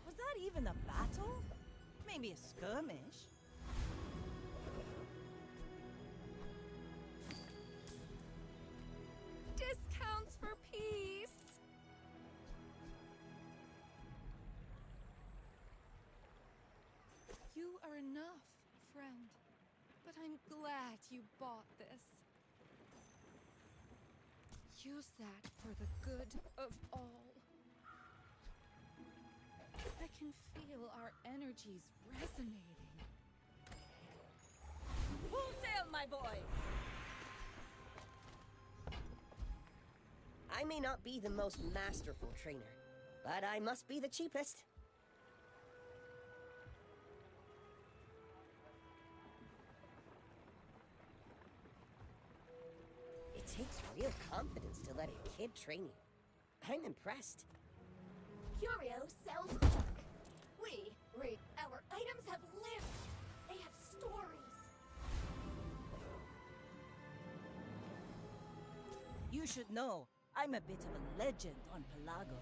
Was that even a battle? Maybe a skirmish. Discounts for peace! You are enough, friend. But I'm glad you bought this. Use that for the good of all. I can feel our energies resonating. Full sail, my boys! I may not be the most masterful trainer, but I must be the cheapest. It takes real confidence to let a kid train you. I'm impressed. Curio sells junk. Our items have lived. They have stories. You should know, I'm a bit of a legend on Pelago.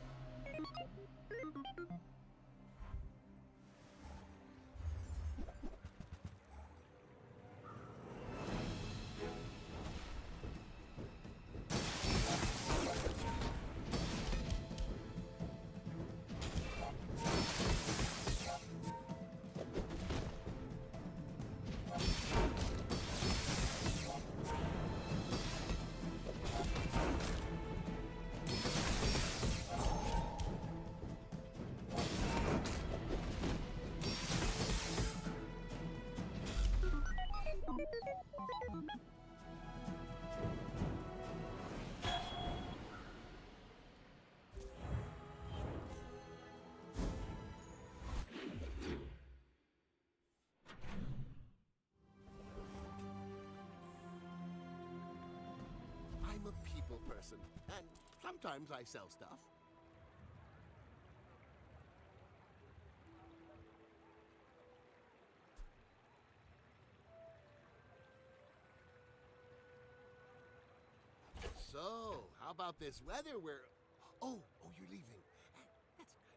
I'm a people person, and sometimes I sell stuff. So, how about this weather where... Oh, you're leaving. That's good.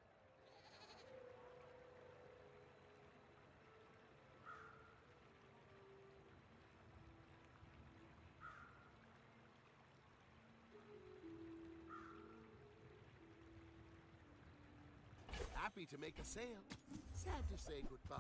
Happy to make a sale. Sad to say goodbye.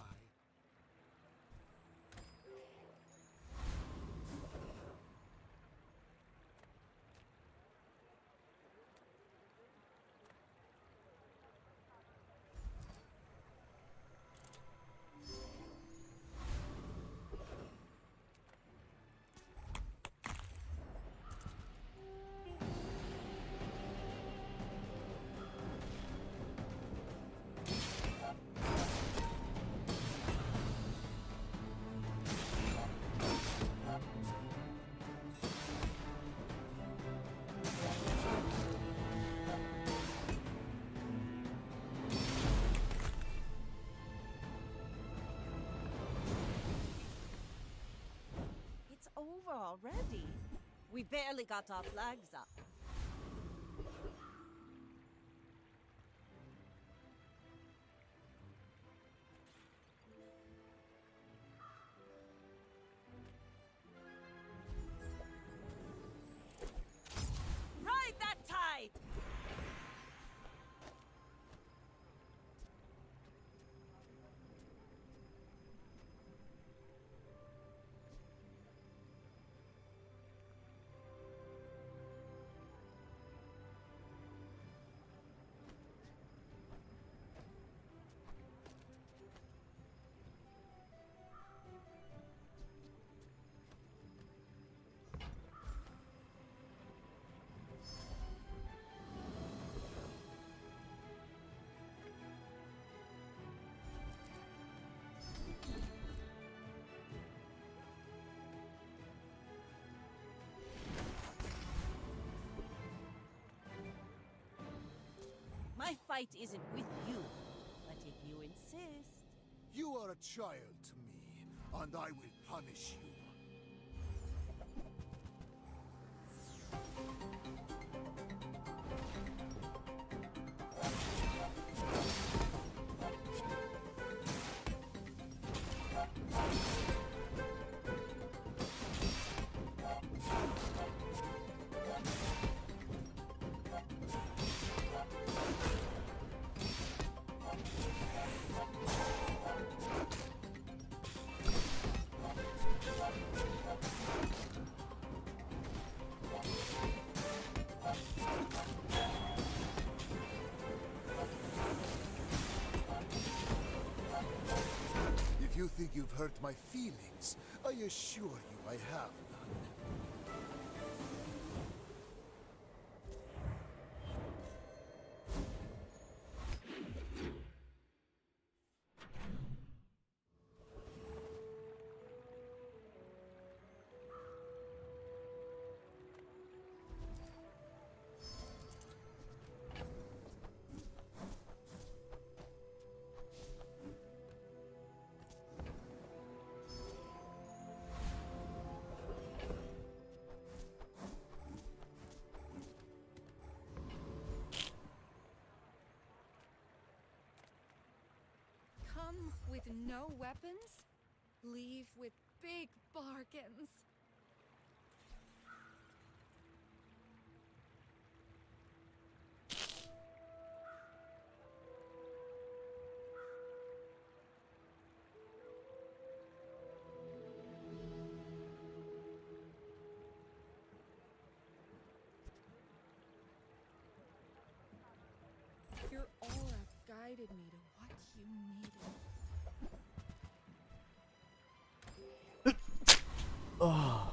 It's over already. We barely got our flags up. Ride that tide! My fight isn't with you, but if you insist. You are a child to me, and I will punish you. If you think you've hurt my feelings, I assure you I have none. Come with no weapons, leave with big bargains. Your aura guided me to what you needed. Oh.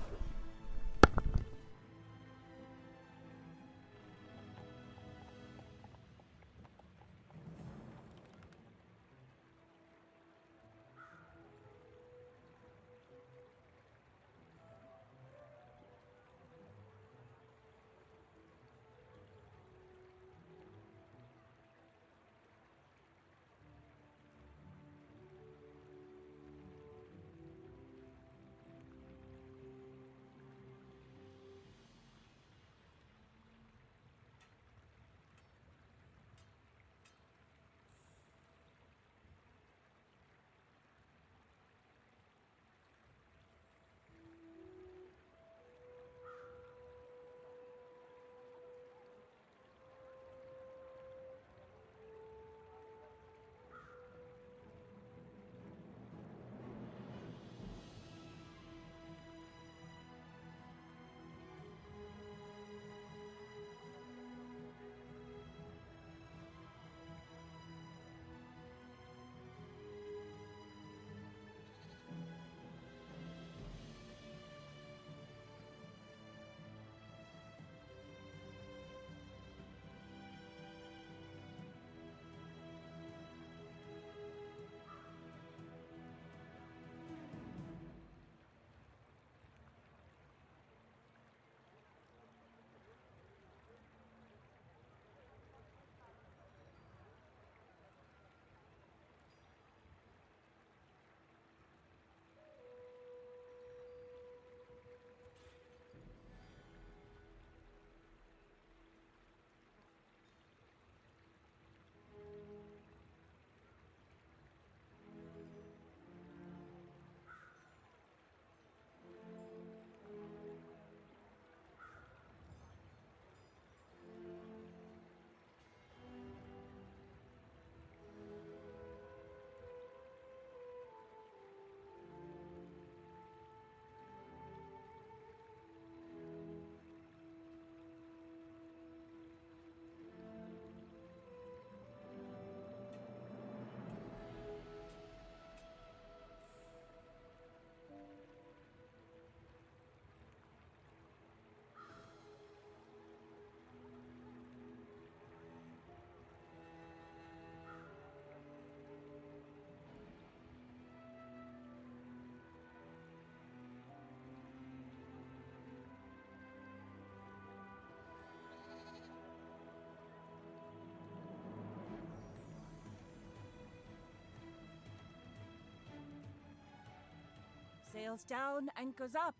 Sails down, anchors up.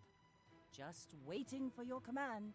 Just waiting for your command.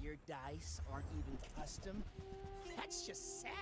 Your dice aren't even custom? That's just sad.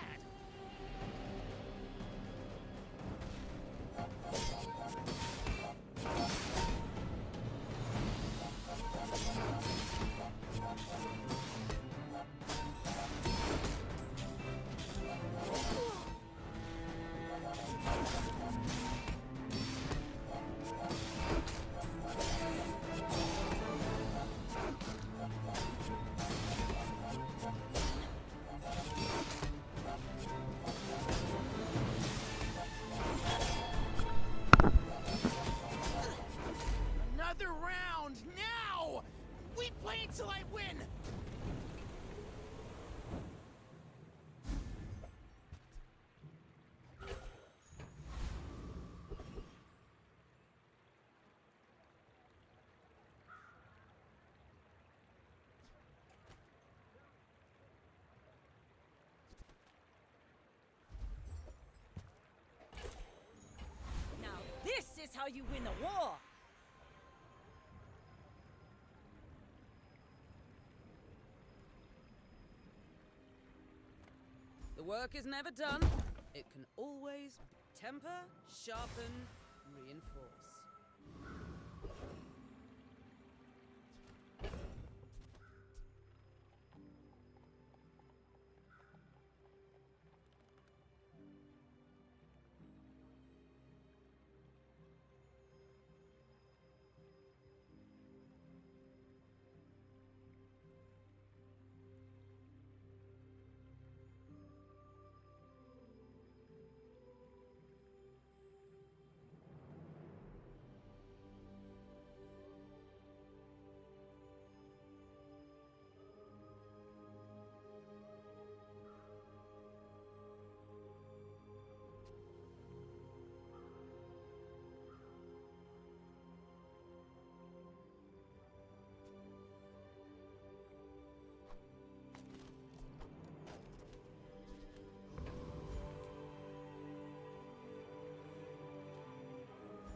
Another round, now! We play until I win! Now this is how you win a war! The work is never done. It can always temper, sharpen, reinforce.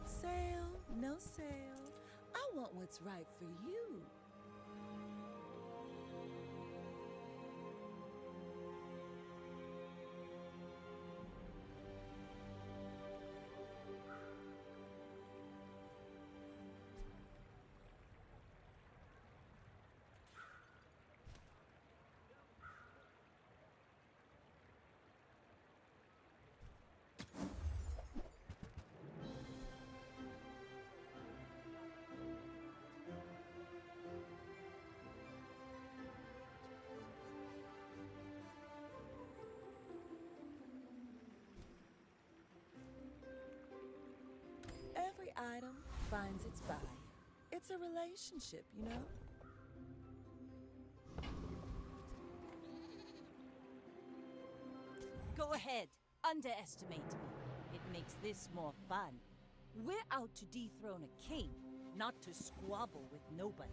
Sail, no sail. I want what's right for you. Every item finds its buyer. It's a relationship, you know? Go ahead, underestimate me. It makes this more fun. We're out to dethrone a king, not to squabble with nobody.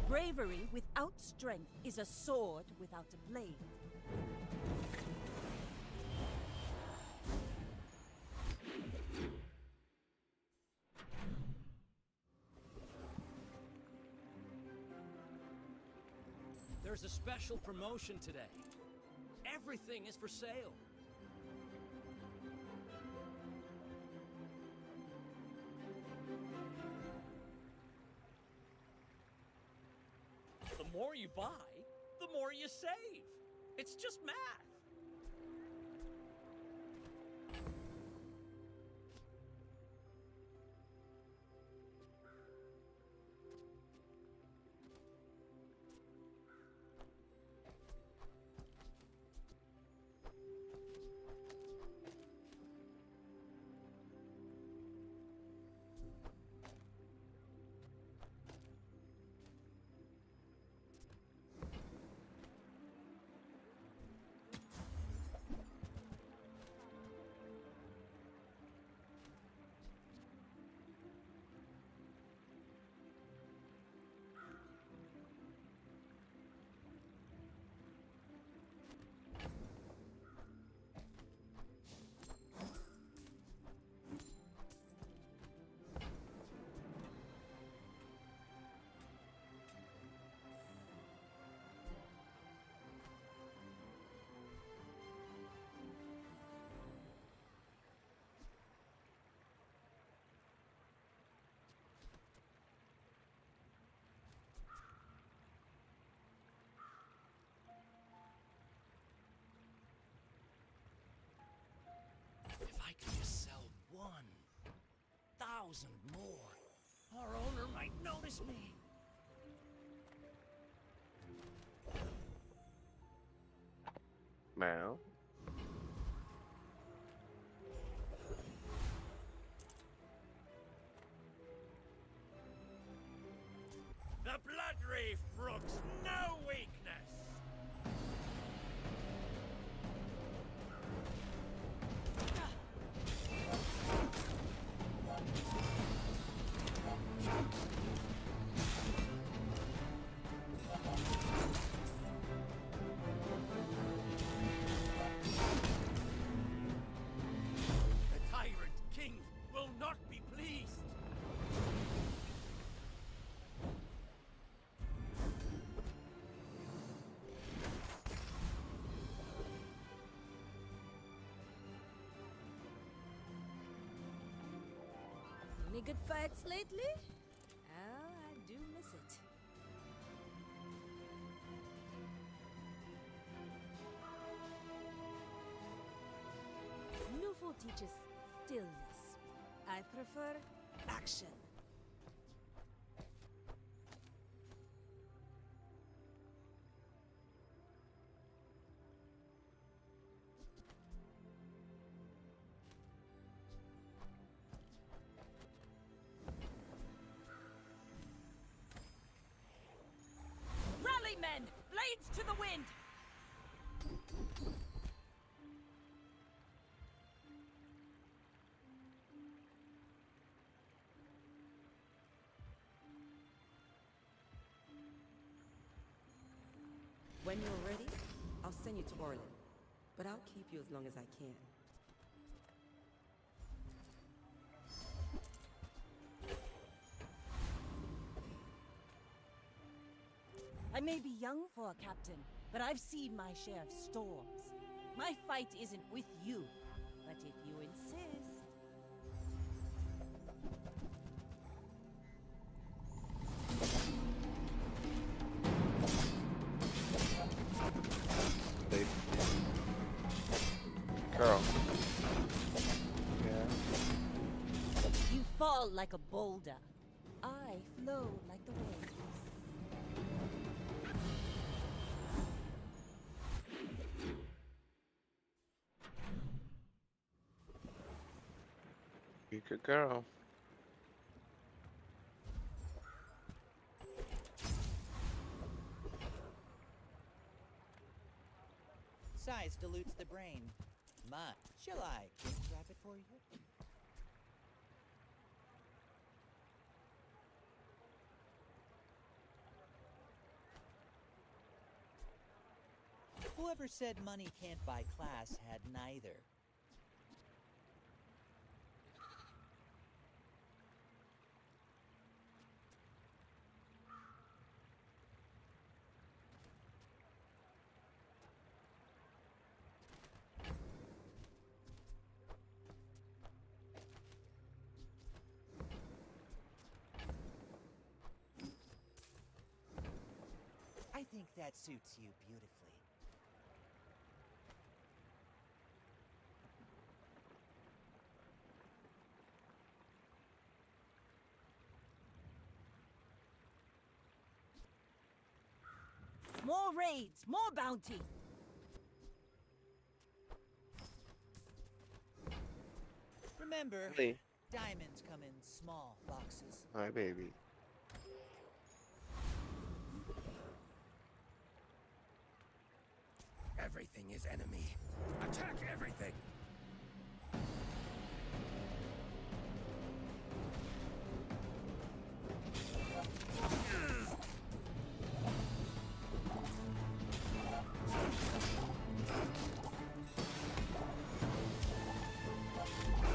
Bravery without strength is a sword without a blade. There's a special promotion today. Everything is for sale. The more you buy, the more you save. It's just math. If I could just sell 1,000 more, our owner might notice me. Now. The Blood Reef brooks no weakness. The Tyrant King will not be pleased. Any good fights lately? Oh, I do miss it. Newful teaches stillness. I prefer action. Rally, men! Blades to the wind! When you're ready, I'll send you to Orlin. But I'll keep you as long as I can. I may be young for a captain, but I've seen my share of storms. My fight isn't with you, but if you insist... They... Girl. Yeah. You fall like a boulder. I flow like the waves. You good girl. Size dilutes the brain. Ma, shall I gift wrap it for you? Whoever said money can't buy class had neither. think that suits you beautifully. More raids, more bounty. Remember, Really? diamonds come in small boxes. My baby. Everything is enemy. Attack everything!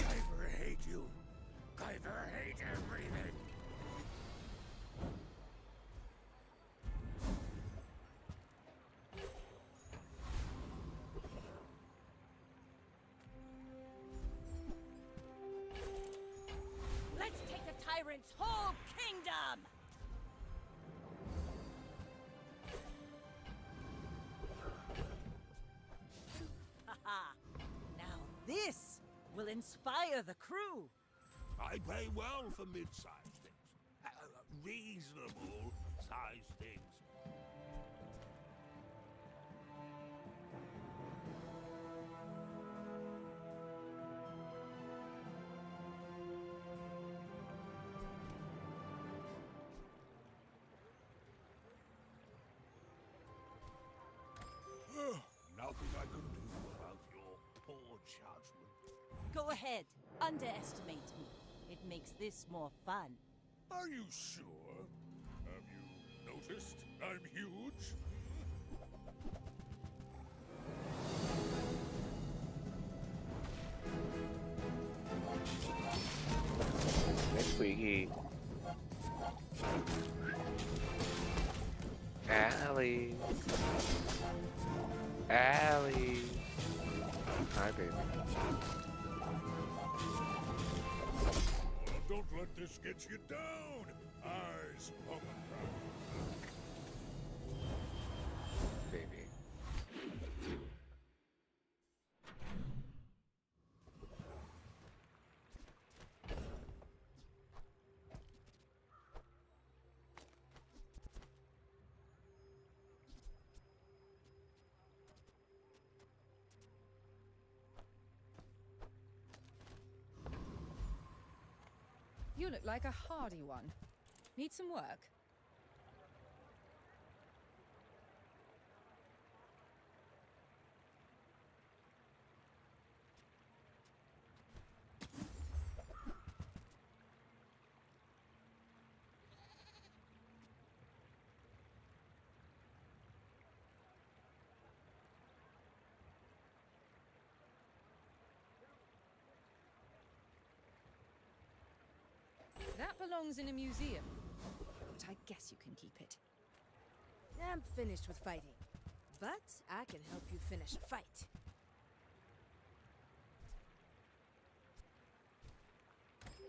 Kyver hate you. Kyver hate everything. Let's take the tyrant's whole kingdom! Haha! Now this will inspire the crew. I pay well for mid-sized things. Reasonable sized things. Nothing I can do about your poor judgment. Go ahead, underestimate me. It makes this more fun. Are you sure? Have you noticed I'm huge? That's squeaky. Allie. Allie. Hi, baby. Don't let this get you down. Eyes on the prize. Baby. You look like a hardy one. Need some work? That belongs in a museum, but I guess you can keep it. I'm finished with fighting, but I can help you finish a fight.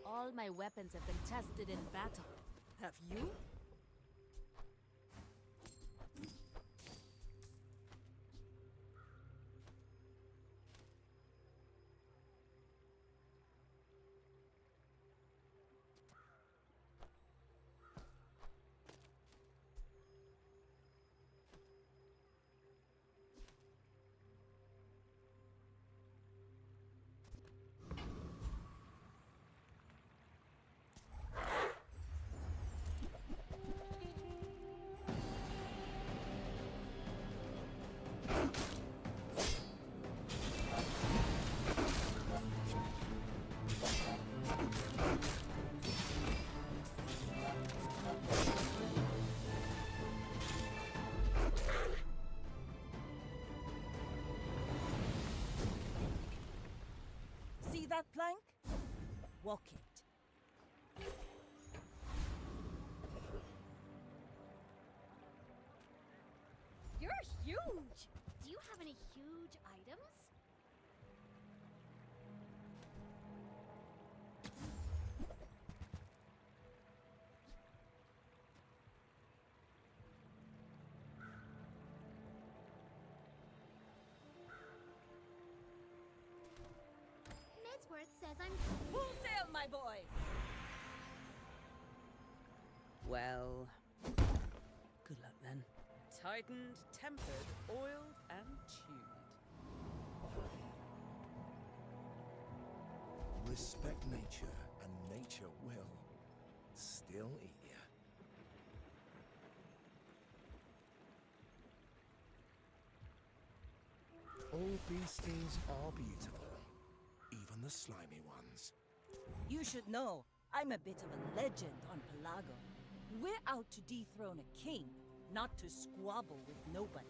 All my weapons have been tested in battle. Have you? See that plank? Walk it. You're huge! Do you have any huge items? says I'm... Full sail, my boys! Well, good luck then. Tightened, tempered, oiled, and tuned. Respect nature, and nature will still eat you. All beasties are beautiful, even the slimy ones. You should know, I'm a bit of a legend on Pelago. We're out to dethrone a king, not to squabble with nobodies.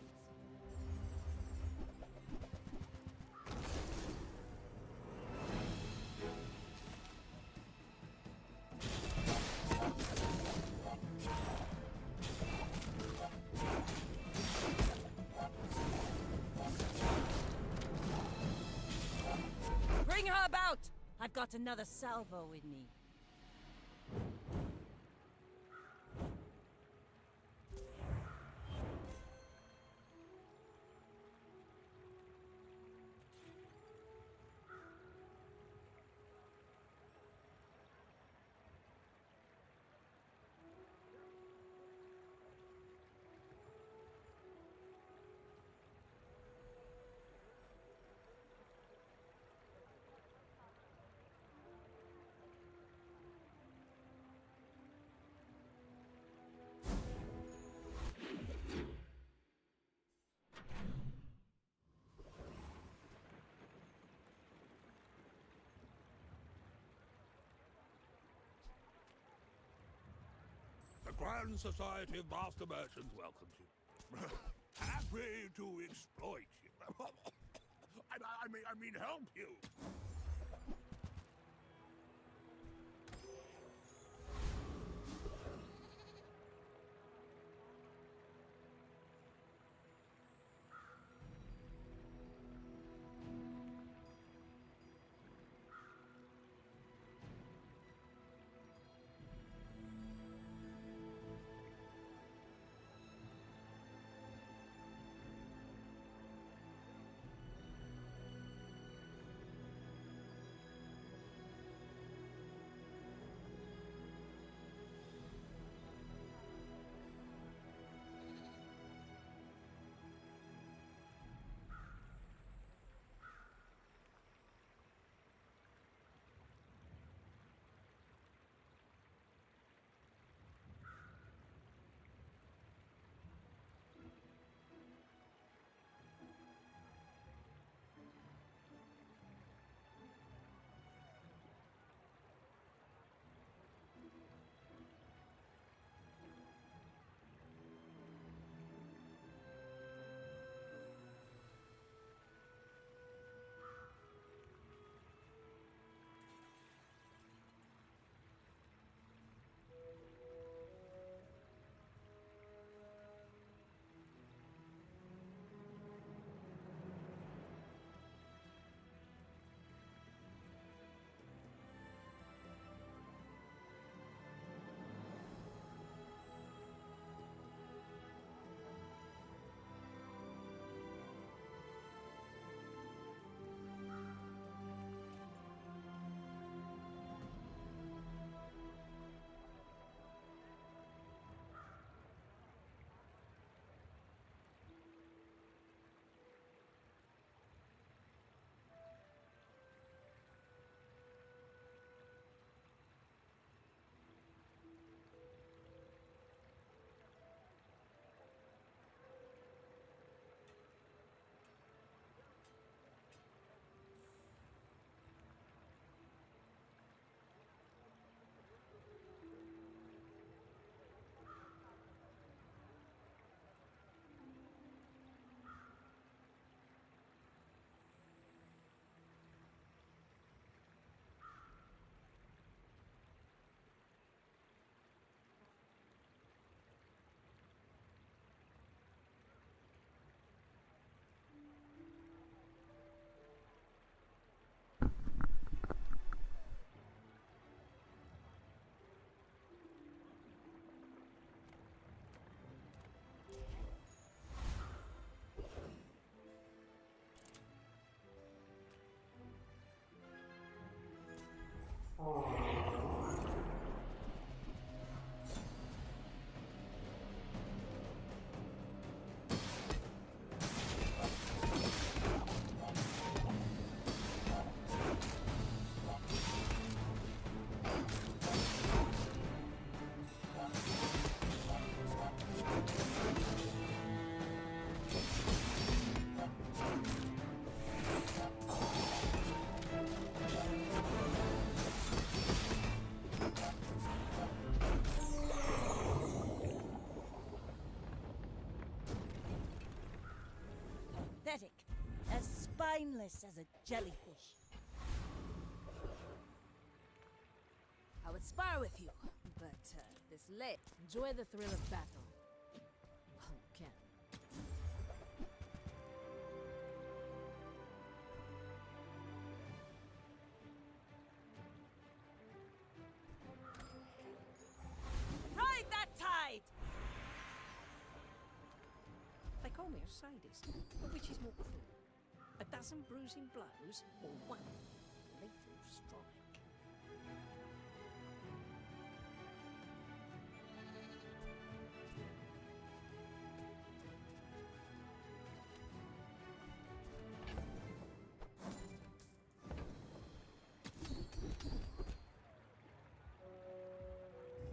Bring her about! I've got another salvo in me. The Grand Society of Master Merchants welcomes you. Happy to exploit you. I mean help you. Pathetic. As spineless as a jellyfish. I would spar with you, but this late. Enjoy the thrill of battle. While you can. Ride that tide! They call me a sadist, but which is more cruel? A dozen bruising blows or one lethal strike?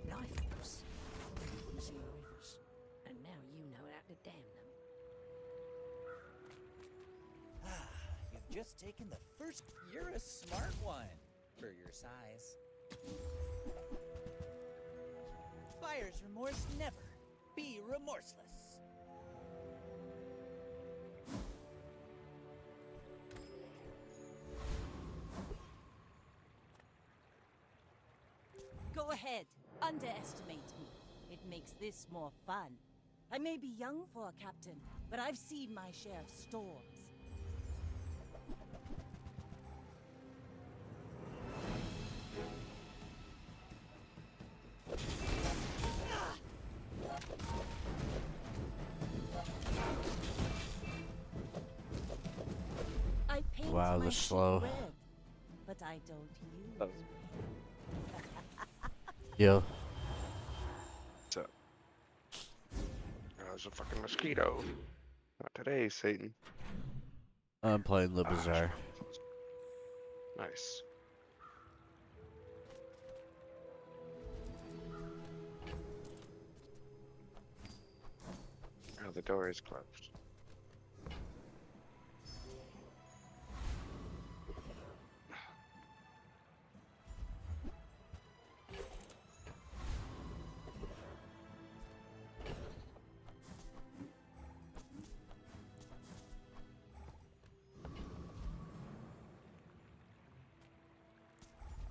Life force, easy rivers, and now you know how to dam them. You've just taken the first. You're a smart one for your size. Fire's remorse never. Be remorseless. Go ahead. Underestimate me. It makes this more fun. I may be young for a captain, but I've seen my share of storms. I paint Wow, my they're ship slow. red, but I don't use. Oh. Yo. What's up? Oh, there's a fucking mosquito. Not today, Satan. I'm playing the Bazaar. Nice. Oh, the door is closed.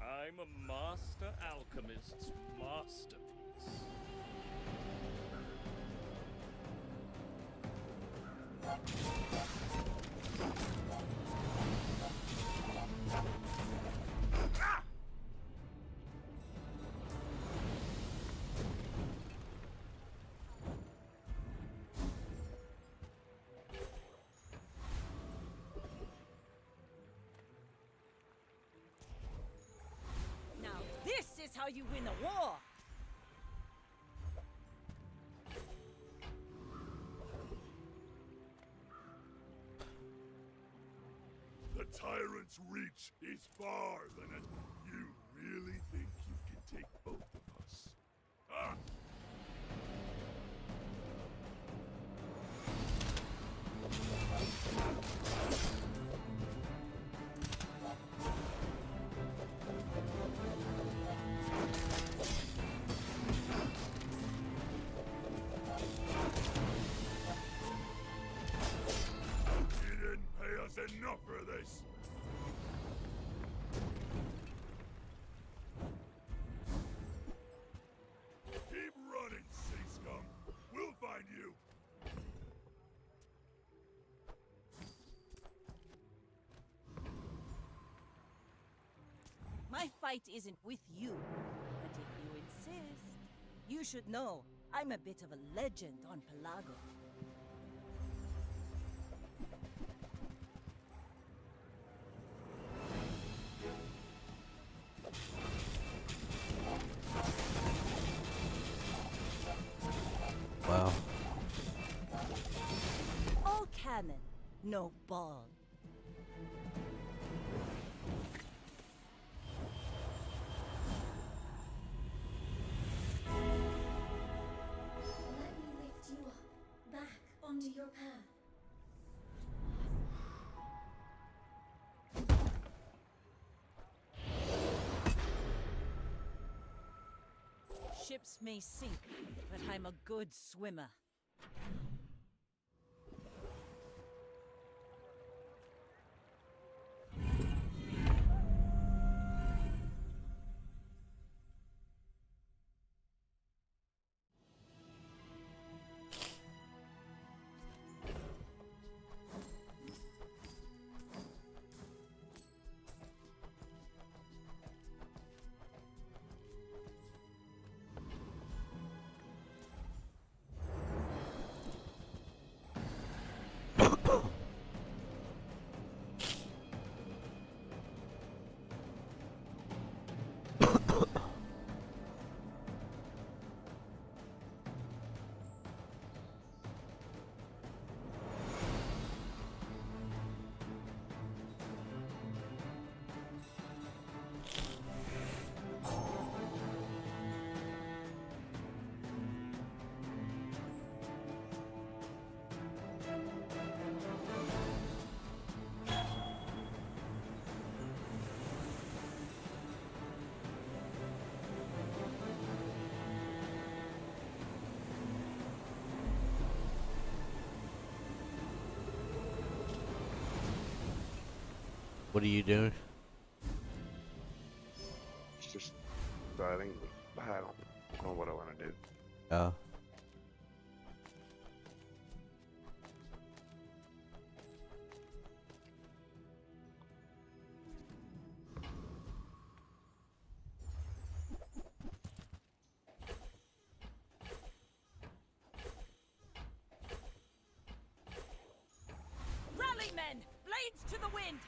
I'm a master alchemist's masterpiece. Now this is how you win a war! The tyrant's reach is far, Lynette. You really think you can take both of us? Ah! You didn't pay us enough for this! Keep running, sea scum! We'll find you! My fight isn't with you, but if you insist, you should know I'm a bit of a legend on Pelago. no ball. Let me lift you up, back onto your path. Ships may sink, but I'm a good swimmer. What are you doing? It's just deciding. I don't know what I want to do. Oh. Rally, men! Blades to the wind!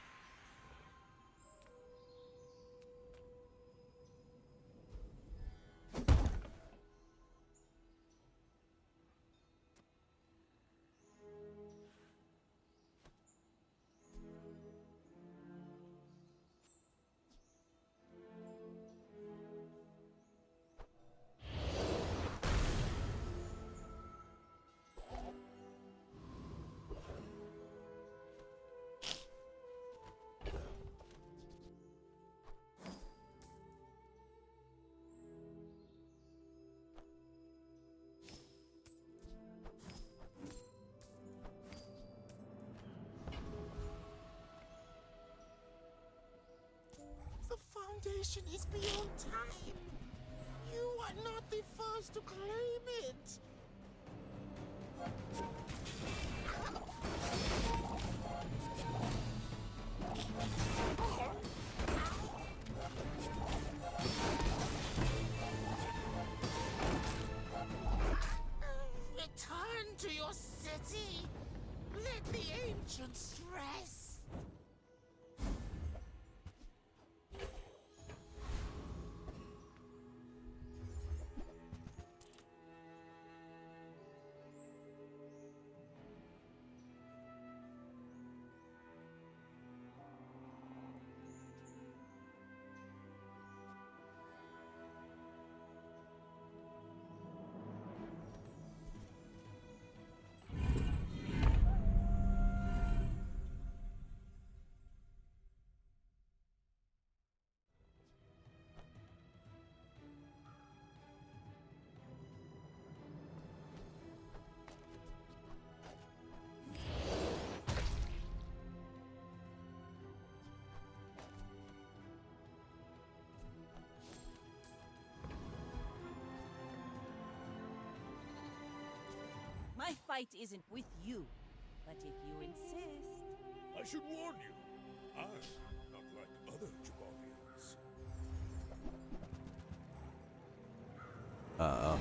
The Foundation is beyond time. You are not the first to claim it. Return to your city. Let the ancients rest. My fight isn't with you, but if you insist... I should warn you, I'm not like other Jabavians. Uh-oh.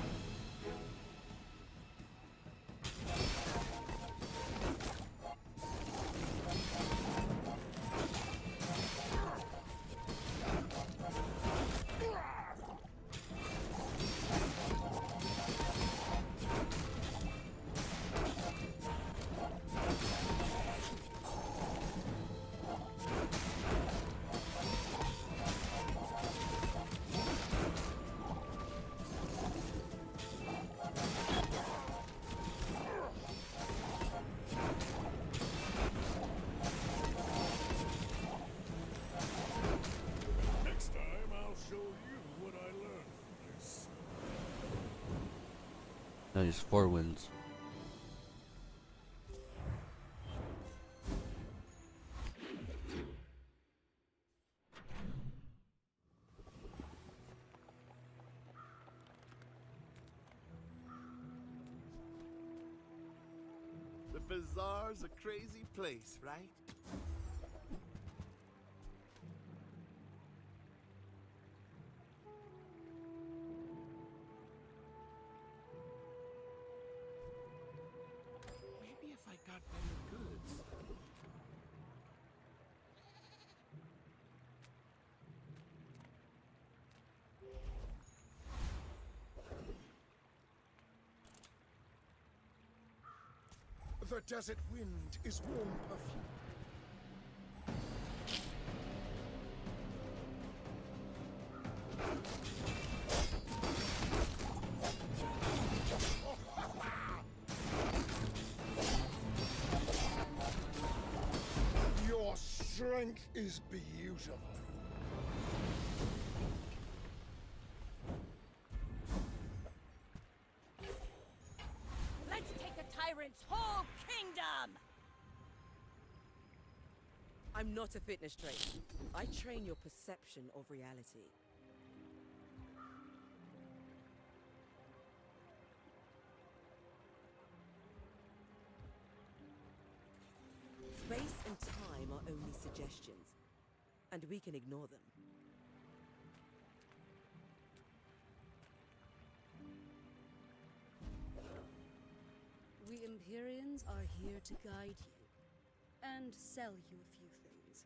No, there's 4 wins. The bazaar's a crazy place, right? Maybe if I got better goods. The desert wind is warm perfume. Your strength is beautiful. Let's take the tyrant's whole kingdom! I'm not a fitness trainer. I train your perception of reality. Space and time are only suggestions, and we can ignore them. We Empyreans are here to guide you, and sell you a few things.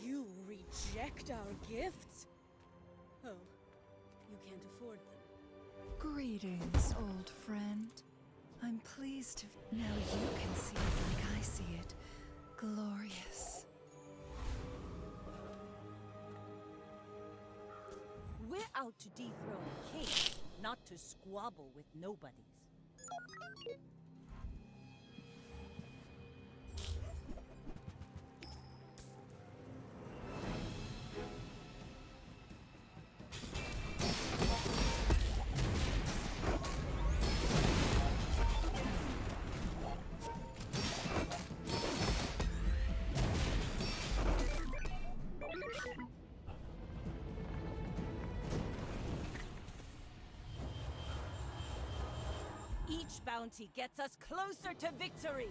You reject our gifts? Oh, you can't afford them. Greetings, old friend. I'm pleased to... Now you can see it like I see it. Glorious. We're out to dethrone a king, not to squabble with nobodies. Each bounty gets us closer to victory!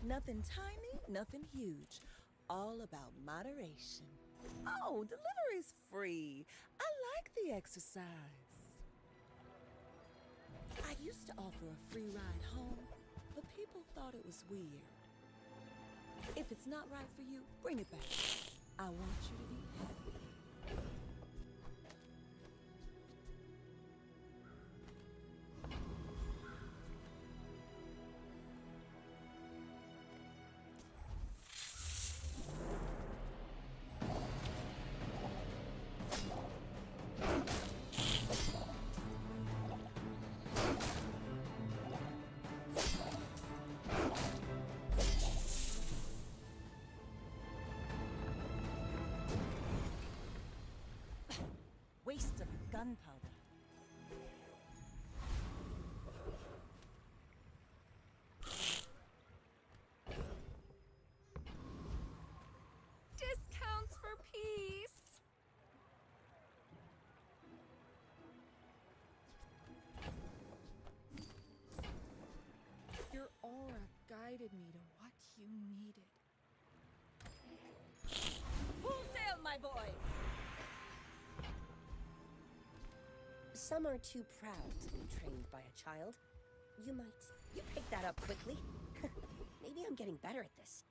Nothing tiny, nothing huge. All about moderation. Oh, delivery's free. I like the exercise. I used to offer a free ride home, but people thought it was weird. If it's not right for you, bring it back. I want you to be happy. Waste of gunpowder. Discounts for peace. Your aura guided me to what you needed. Full sail, my boy! Some are too proud to be trained by a child. You picked that up quickly. Maybe I'm getting better at this.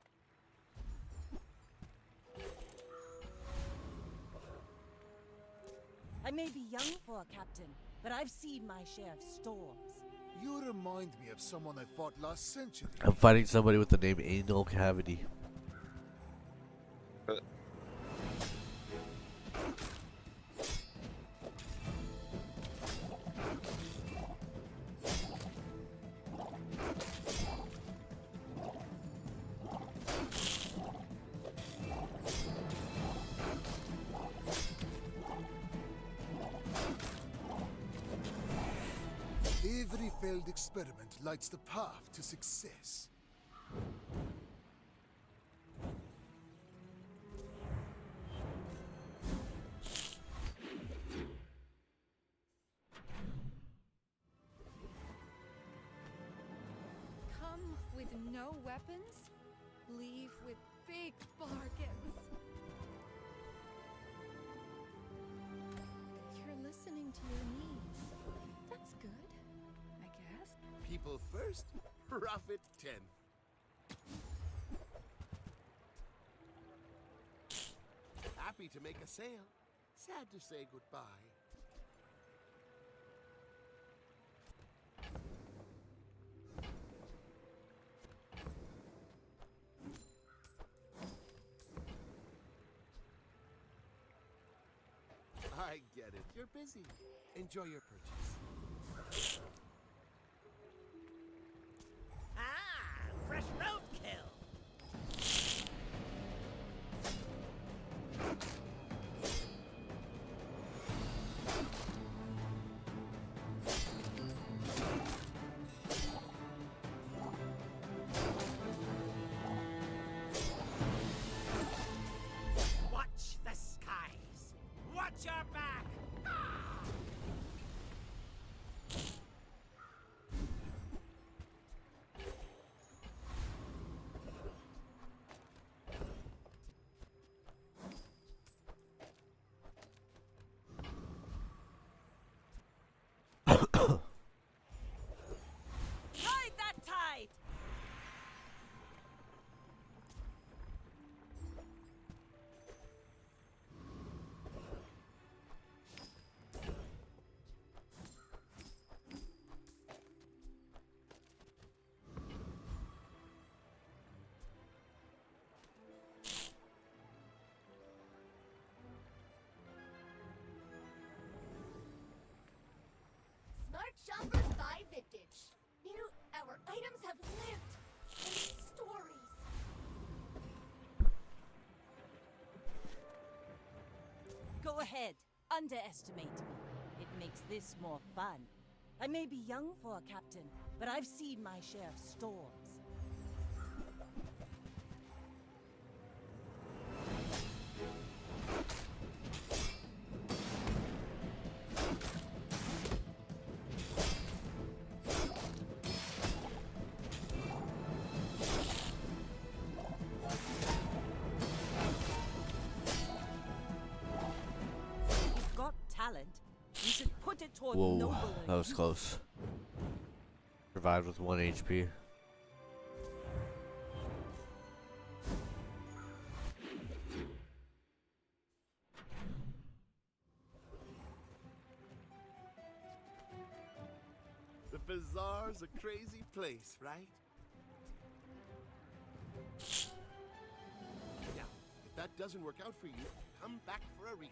I may be young for a captain, but I've seen my share of storms. You remind me of someone I fought last century. I'm fighting somebody with the name Anal Cavity. Every failed experiment lights the path to success. Come with no weapons, leave with big bargains. You're listening to your needs. That's good, I guess. People first, profit 10th. Happy to make a sale. Sad to say goodbye. I get it. You're busy. Enjoy your purchase. Ah, fresh roadkill. Watch the skies. Watch your back. Ride that tide! Smart shoppers buy vintage. Our items have lived in stories. Go ahead, underestimate me. It makes this more fun. I may be young for a captain, but I've seen my share of storms. Put it toward Whoa, nobler that was use. close. Revived with 1 HP. The bazaar's a crazy place, right? Now, if that doesn't work out for you, come back for a refund.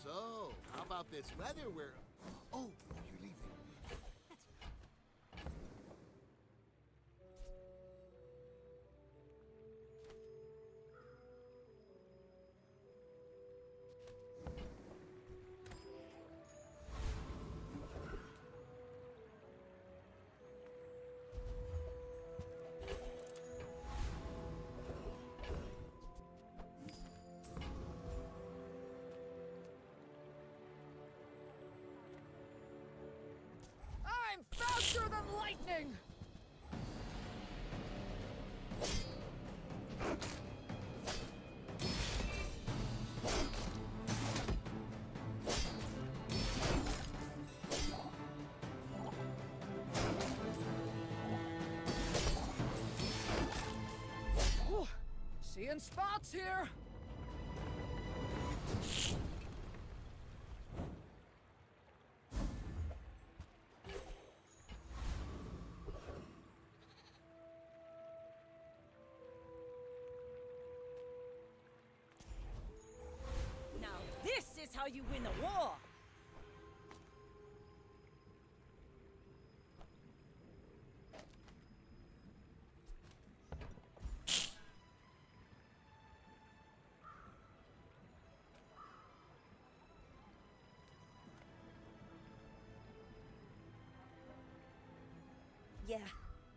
So, how about this weather where... Oh, you're leaving. I'm faster than lightning! Ooh, seeing spots here! Now this is how you win a war! Yeah,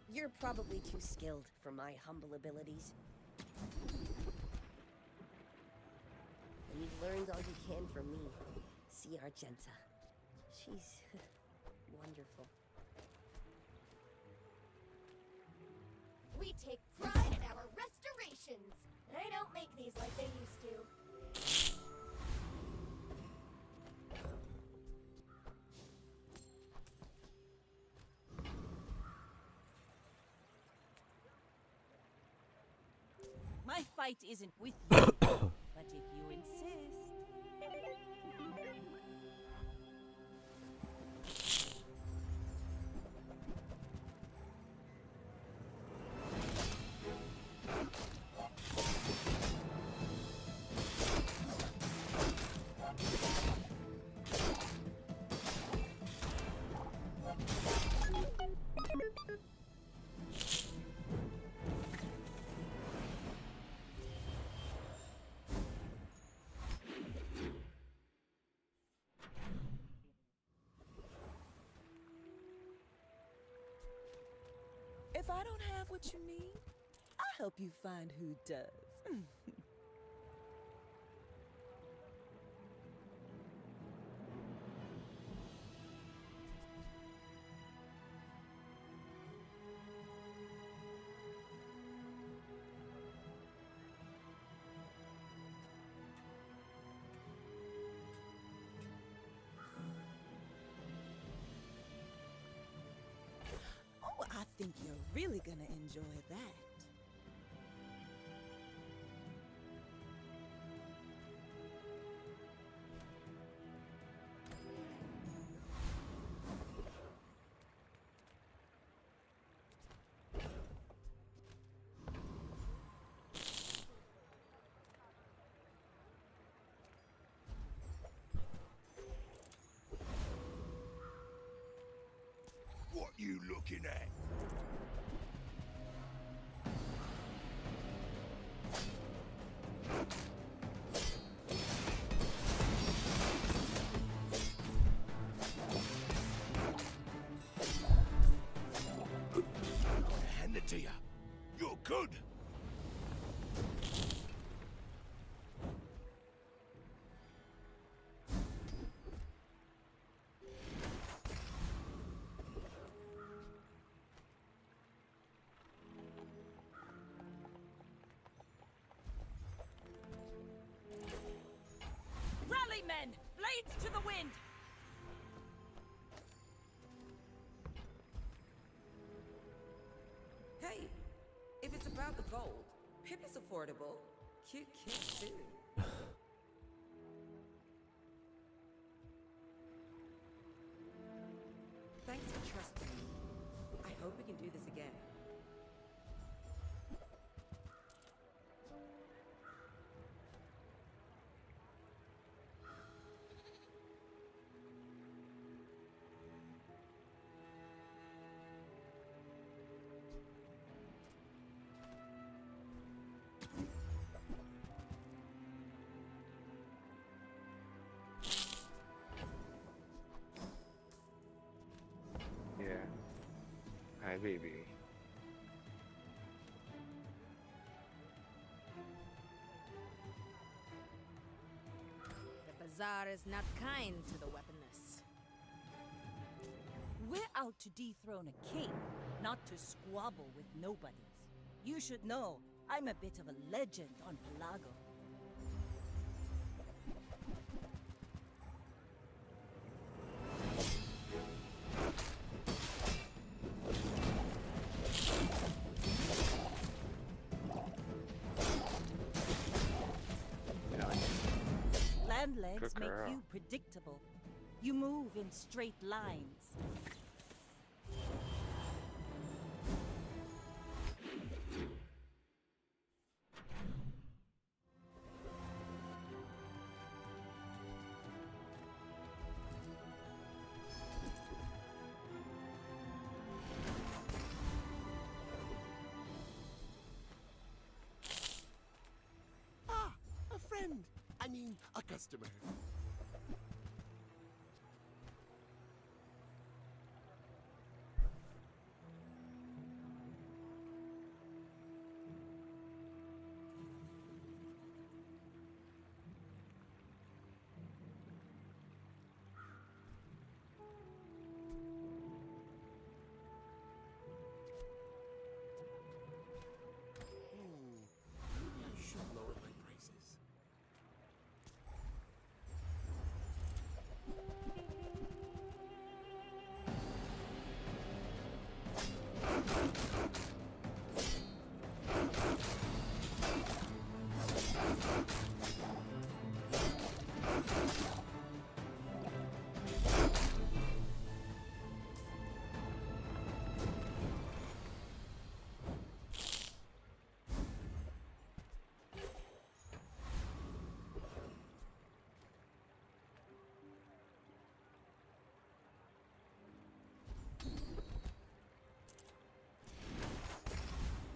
you're probably too skilled for my humble abilities. And you've learned all you can from me. See Argenta. She's wonderful. We take pride in our restorations. They don't make these like they used to. My fight isn't with you, but if you insist. If I don't have what you need, I'll help you find who does. Oh, I think you're really gonna enjoy that. What you looking at? Hand it to ya. You're good. Blades to the wind! Hey, if it's about the gold, Pip is affordable. Cute kid, too. Thanks for trusting me. I hope we can do this again. Yeah. Hi, baby. The bazaar is not kind to the weaponless. We're out to dethrone a king, not to squabble with nobodies. You should know, I'm a bit of a legend on Pelago. Land legs Good make girl. you predictable. You move in straight lines. Ah, a friend. I mean, a customer. Maybe I should lower my prices.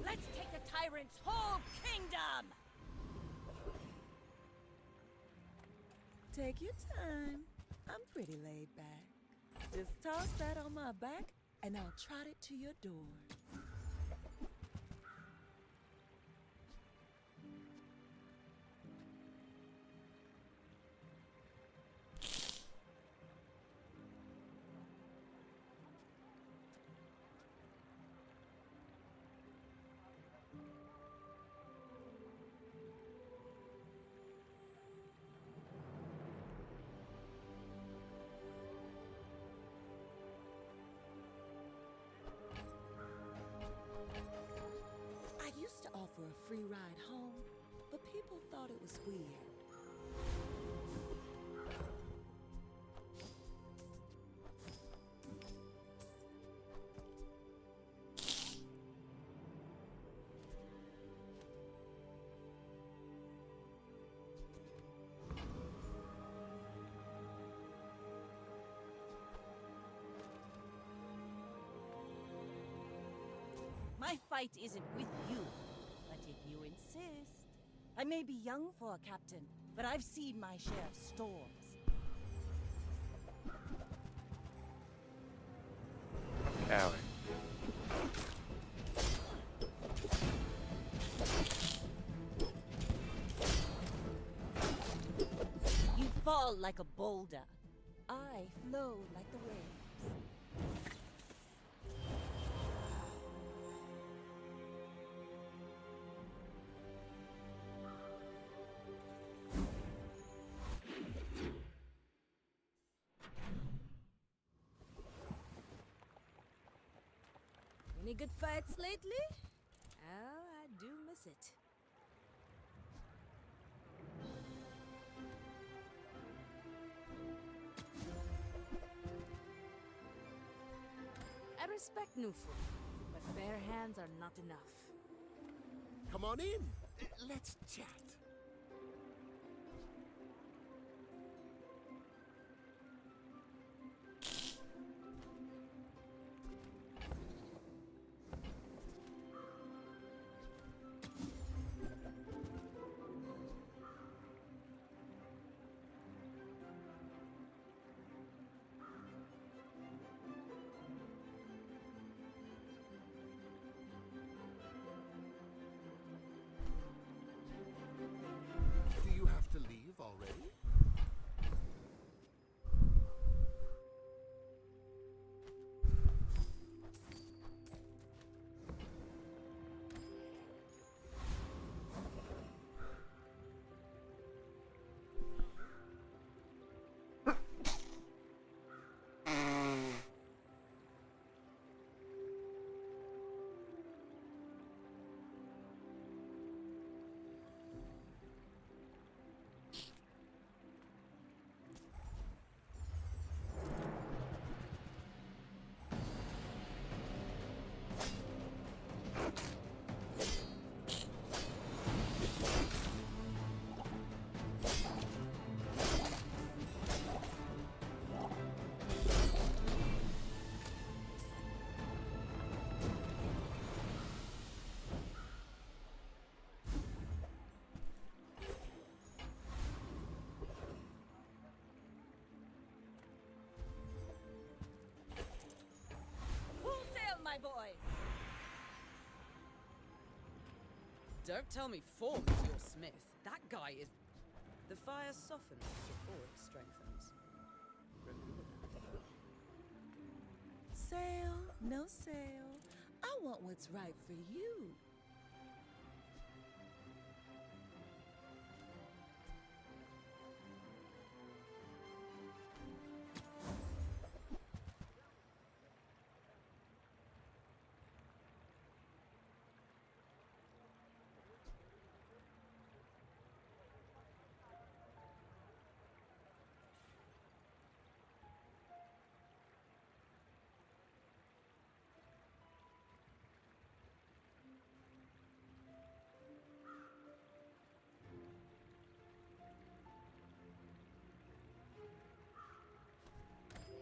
Let's take the tyrant's whole kingdom! Take your time. I'm pretty laid back. Just toss that on my back, and I'll trot it to your door. I used to offer a free ride home, but people thought it was weird. My fight isn't with you, but if you insist. I may be young for a captain, but I've seen my share of storms. Callie. You fall like a boulder. I flow like the waves. Any good fights lately? Oh, I do miss it. I respect new food, but bare hands are not enough. Come on in. Let's chat. Do you have to leave already? Full sail, my boys! Don't tell me Form's your smith. That guy is... The fire softens before it strengthens. Remember that. Sail, no sail. I want what's right for you.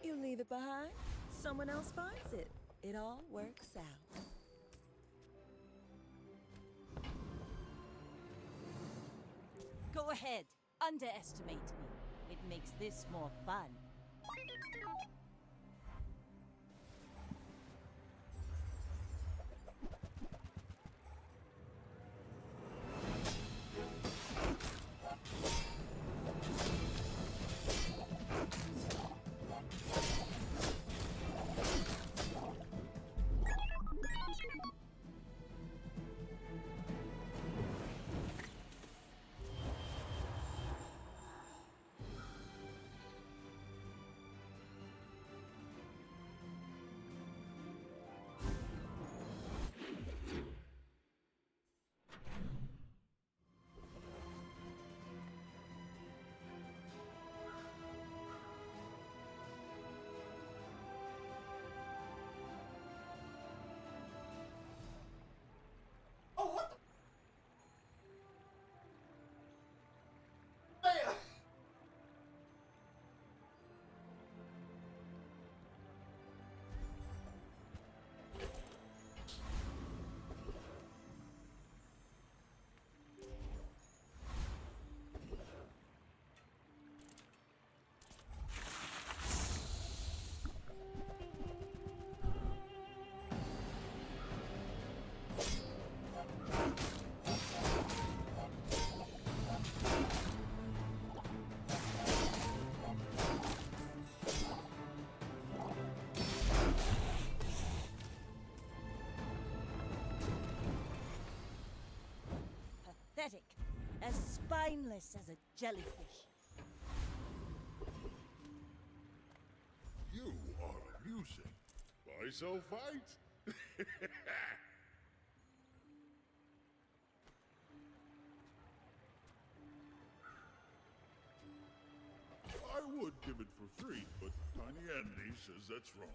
You leave it behind, someone else finds it. It all works out. Go ahead, underestimate me. It makes this more fun. Pathetic. As spineless as a jellyfish. You are amusing. Why so fight? I would give it for free, but Tiny Andy says that's wrong.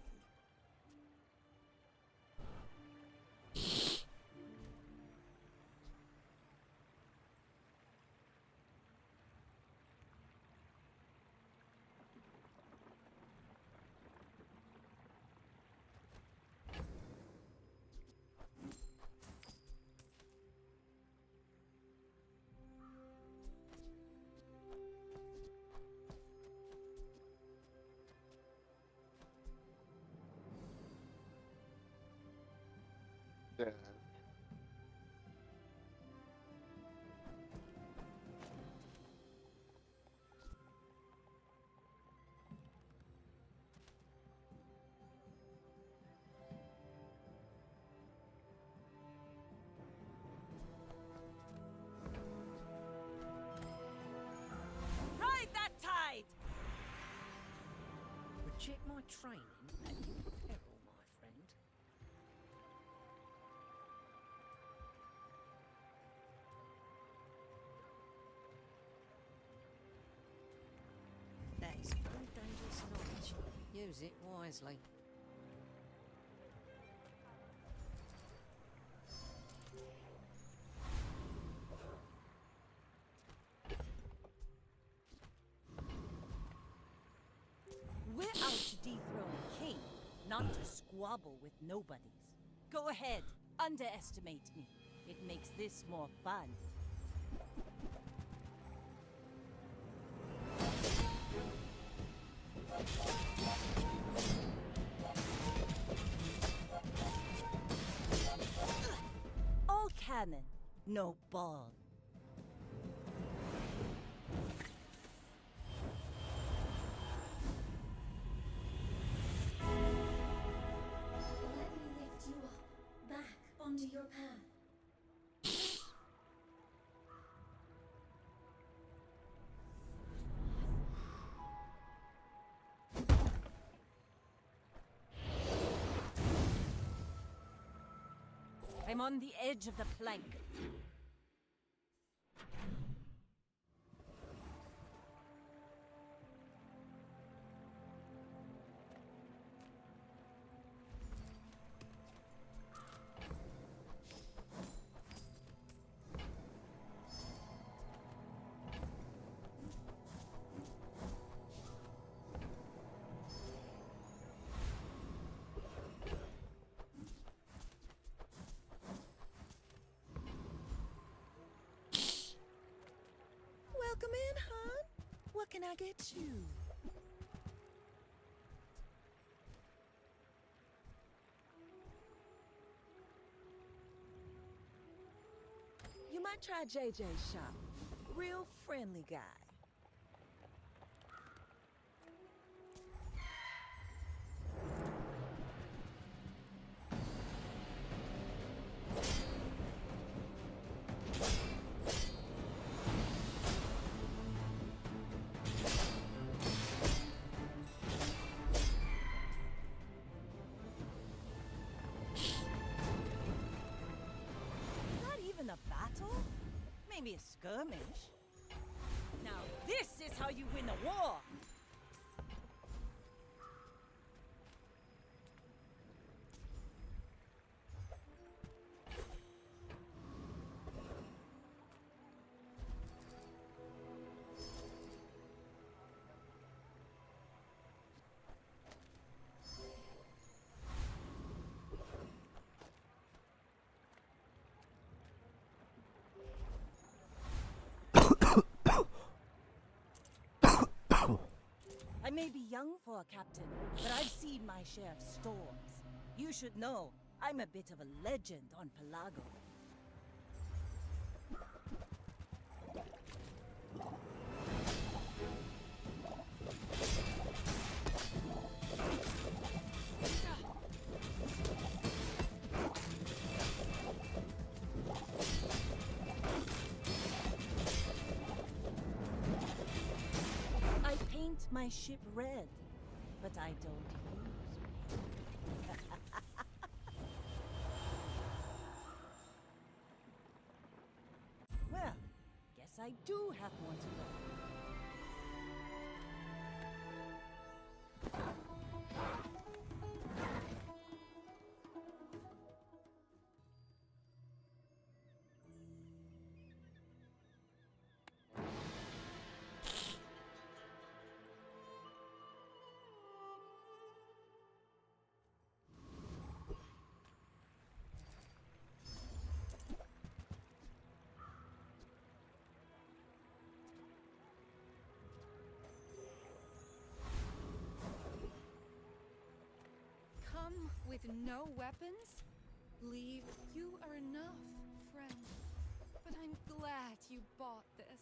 Yeah. Ride that tide! Reject my training at your peril, my friend. That is very dangerous knowledge. Use it wisely. We're out to dethrone a king, not to squabble with nobodies. Go ahead, underestimate me. It makes this more fun. All cannon, no ball. Let me lift you up, back onto your path. I'm on the edge of the plank. Welcome in, hon. What can I get you? You might try JJ's shop. Real friendly guy. Not even a battle? Maybe a skirmish. Now this is how you win a war! I may be young for a captain, but I've seen my share of storms. You should know, I'm a bit of a legend on Pelago. I paint my ship red, but I don't use guess I do have more to learn. Come with no weapons? Leave. You are enough, friend. But I'm glad you bought this.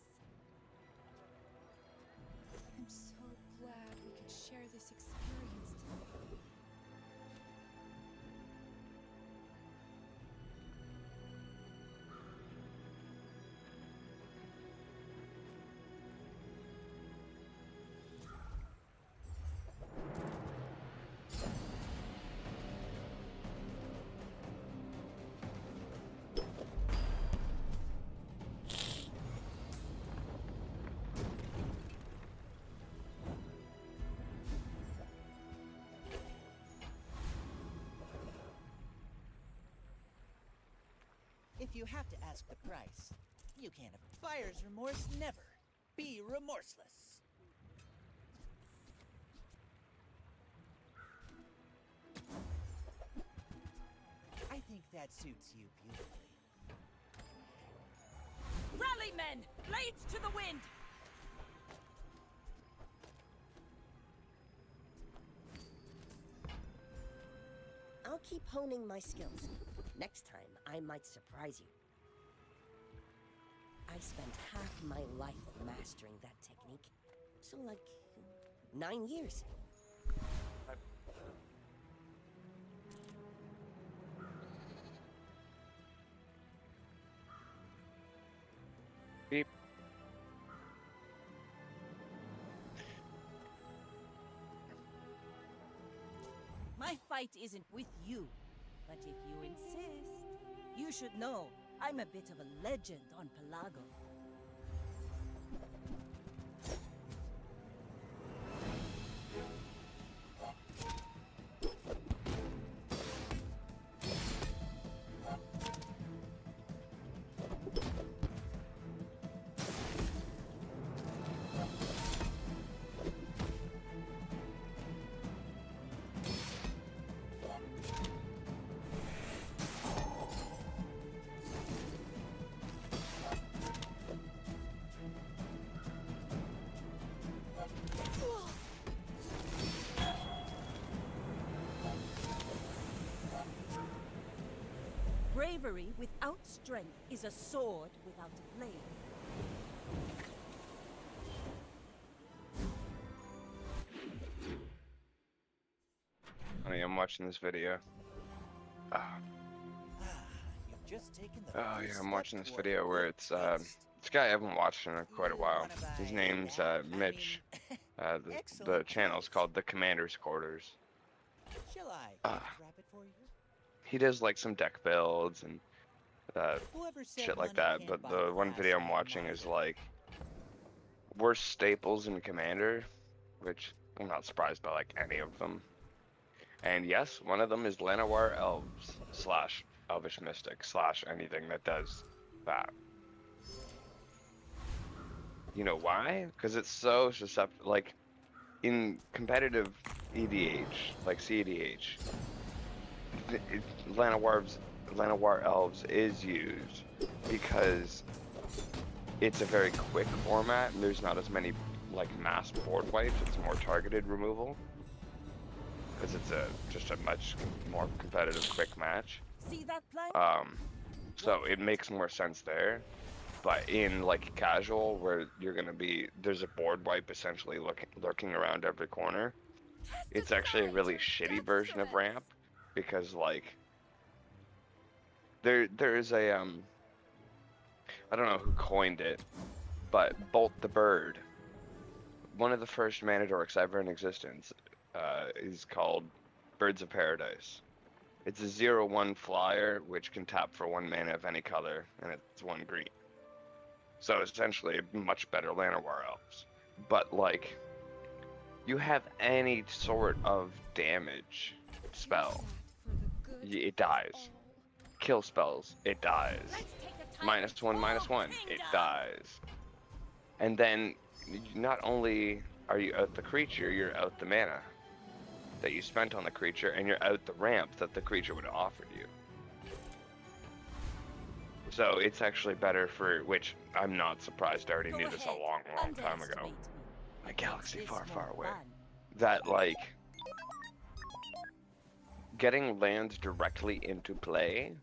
I'm so glad we could share this experience today. If you have to ask the price, you can't have buyer's remorse never. Be remorseless. I think that suits you beautifully. Rally, men! Blades to the wind! I'll keep honing my skills. Next time, I might surprise you. I spent half my life mastering that technique. So, like, 9 years. Beep. My fight isn't with you, but if you insist, you should know I'm a bit of a legend on Pelago. Bravery without strength is a sword without a blade. Honey, I'm watching this video. You've just taken the Oh first yeah, I'm step watching this toward video where it's this guy I haven't watched in quite a while. His name's Mitch. The channel's called The Commander's Quarters. Shall I gift wrap it for you? He does like some deck builds and Whoever said shit like money that, can't but buy the one class video I'm ain't watching mine is either. like worst staples in Commander, which I'm not surprised by like any of them. And yes, one of them is Llanowar Elves / Elvish Mystic / anything that does that. You know why? Because it's so susceptible. Like in competitive EDH, like CEDH, Llanowar Elves is used because it's a very quick format and there's not as many like mass board wipes. It's more targeted removal because it's just a much more competitive quick match. See that plank? So it makes more sense there. But in like casual, where you're gonna be, there's a board wipe essentially lurking around every corner. It's actually a really shitty version of ramp because like there's a I don't know who coined it, but Bolt the Bird, one of the first mana dorks ever in existence, is called Birds of Paradise. It's a 0/1 flyer which can tap for 1 mana of any color, and it's 1 green. So essentially, much better Llanowar elves. But like, you have any sort of damage spell, it dies. Kill spells, it dies. -1/-1, it dies. And then, not only are you out the creature, you're out the mana that you spent on the creature, and you're out the ramp that the creature would have offered you. So it's actually better for, which I'm not surprised, I already knew this a long time ago. A galaxy far, far away. That, like, getting lands directly into play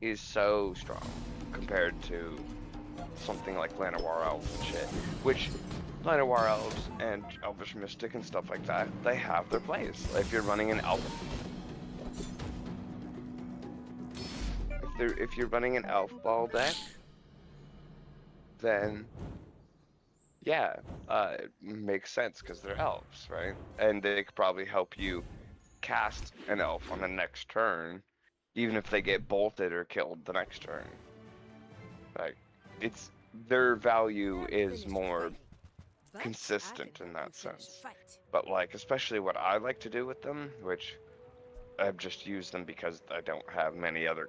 is so strong compared to something like Llanowar Elves and shit. Which, Llanowar Elves and Elvish Mystic and stuff like that, they have their place. If you're running an elf, if you're running an elf ball deck, then yeah, it makes sense because they're elves, right? And they could probably help you cast an elf on the next turn, even if they get bolted or killed the next turn. Like, it's their value is more consistent in that sense. But like, especially what I like to do with them, which I've just used them because I don't have many other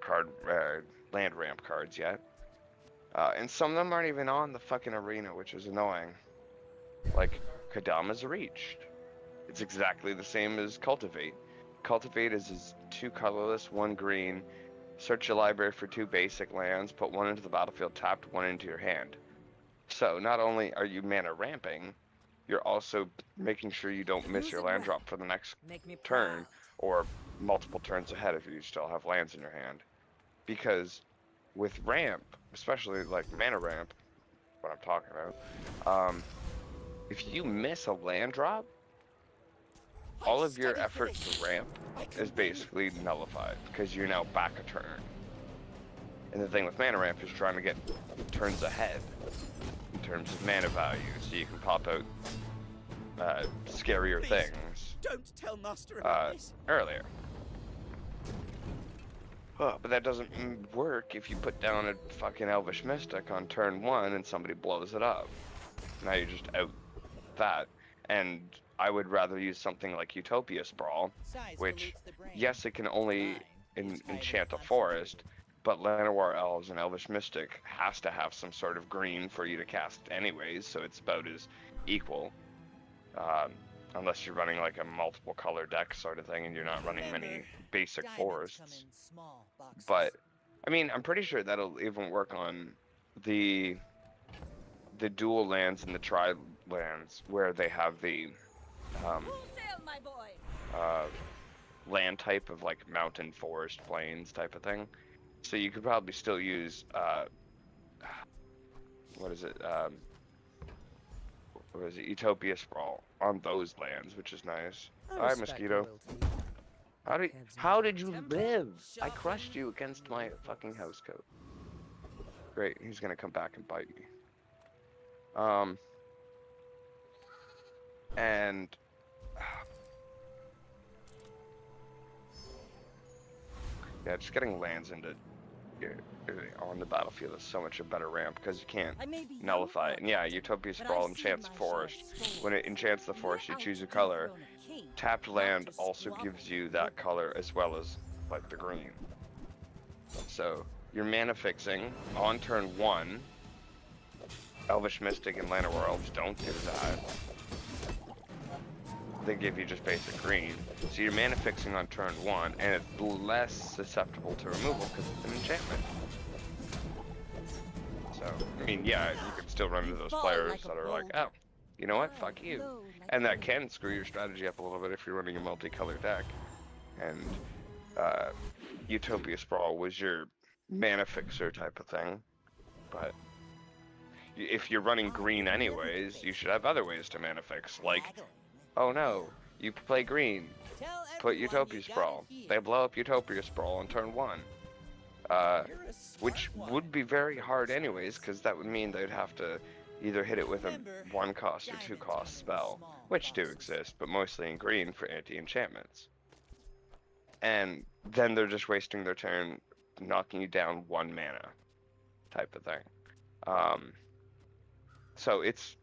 land ramp cards yet. And some of them aren't even on the fucking arena, which is annoying. Like, Kadama's Reach. It's exactly the same as Cultivate. Cultivate is 2 colorless, 1 green. Search your library for 2 basic lands, put 1 into the battlefield tapped, 1 into your hand. So not only are you mana ramping, you're also making sure you don't miss your land drop for the next turn, or multiple turns ahead if you still have lands in your hand. Because with ramp, especially like mana ramp, what I'm talking about, if you miss a land drop, all of your effort to ramp is basically nullified because you're now back a turn. And the thing with mana ramp is trying to get turns ahead in terms of mana value, so you can pop out scarier things Don't tell Master about this. earlier. But that doesn't work if you put down a fucking Elvish Mystic on turn 1 and somebody blows it up. Now you're just out that. And I would rather use something like Utopia Sprawl, which, yes, it can only enchant a forest, but Llanowar Elves and Elvish Mystic has to have some sort of green for you to cast anyways, so it's about as equal. Unless you're running like a multiple color deck sort of thing and you're not running many basic forests. But, I mean, I'm pretty sure that'll even work on the dual lands and the tri lands where they have the land type of like mountain, forest, plains type of thing. So you could probably still use what is it, Utopia Sprawl on those lands, which is nice. Hi, Mosquito. How did you live? I crushed you against my fucking housecoat. Great, he's gonna come back and bite me. And yeah, just getting lands into on the battlefield is so much a better ramp because you can't nullify it. And yeah, Utopia Sprawl enchants forest. When it enchants the forest, you choose a color. Tapped land also gives you that color as well as like the green. So you're mana fixing on turn 1. Elvish Mystic and Llanowar Elves don't do that. They give you just basic green. So you're mana fixing on turn 1, and it's less susceptible to removal because it's an enchantment. So, I mean, yeah, you can still run into those players that are like, oh, you know what, fuck you. And that can screw your strategy up a little bit if you're running a multicolored deck. And Utopia Sprawl was your mana fixer type of thing. But if you're running green anyways, you should have other ways to mana fix, like, oh no, you play green, put Utopia Sprawl. They blow up Utopia Sprawl on turn 1. Which would be very hard anyways, because that would mean they'd have to either hit it with a 1 cost or 2 cost spell, which do exist, but mostly in green for anti-enchantments. And then they're just wasting their turn knocking you down 1 mana type of thing. So it's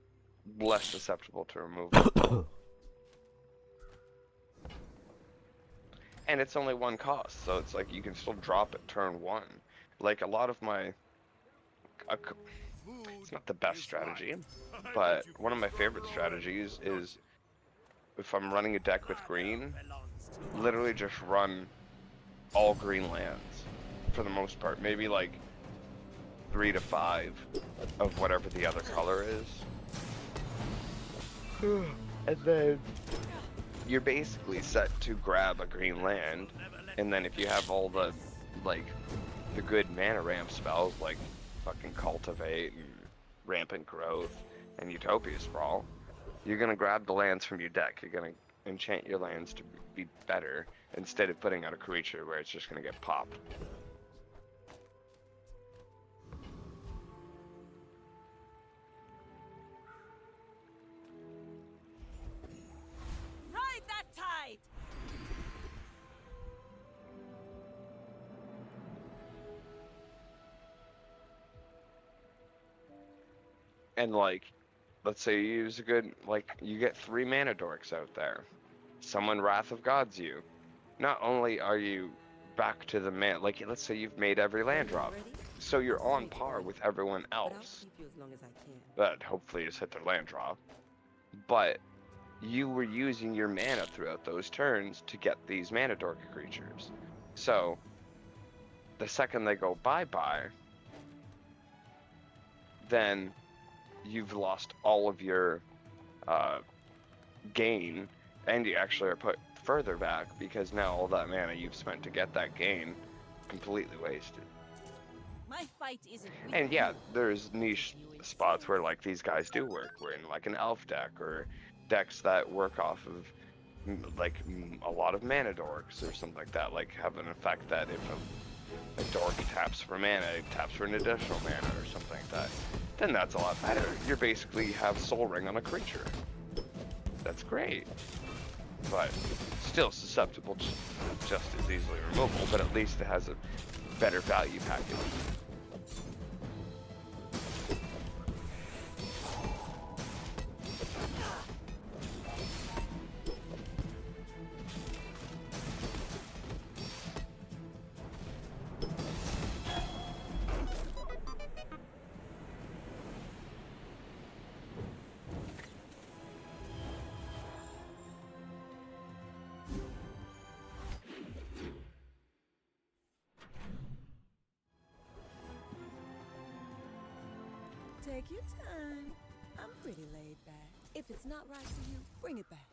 less susceptible to removal. And it's only one cost, so it's like you can still drop it turn 1. Like a lot of my... it's not the best strategy, but one of my favorite strategies is if I'm running a deck with green, literally just run all green lands for the most part. Maybe like 3 to 5 of whatever the other color is. And then you're basically set to grab a green land, and then if you have all the, like, the good mana ramp spells, like fucking Cultivate and Rampant Growth and Utopia Sprawl, you're gonna grab the lands from your deck. You're gonna enchant your lands to be better, instead of putting out a creature where it's just gonna get popped. Ride that tide! And like, let's say you use a good, like, you get 3 mana dorks out there. Someone Wrath of Gods you. Not only are you back to the man, like, let's say you've made every land drop, so you're on par with everyone else that hopefully has hit their land drop. But you were using your mana throughout those turns to get these mana dork creatures. So the second they go bye-bye, then you've lost all of your gain, and you actually are put further back because now all that mana you've spent to get that gain completely wasted. My fight isn't with And yeah, you. there's niche spots where like these guys do work. We're in like an elf deck or decks that work off of like a lot of mana dorks or something like that. Like have an effect that if a dork taps for mana, it taps for an additional mana or something like that. Then that's a lot better. You basically have Soul Ring on a creature. That's great. But still susceptible just as easily removable, but at least it has a better value package. Take your time. I'm pretty laid back. If it's not right for you, bring it back.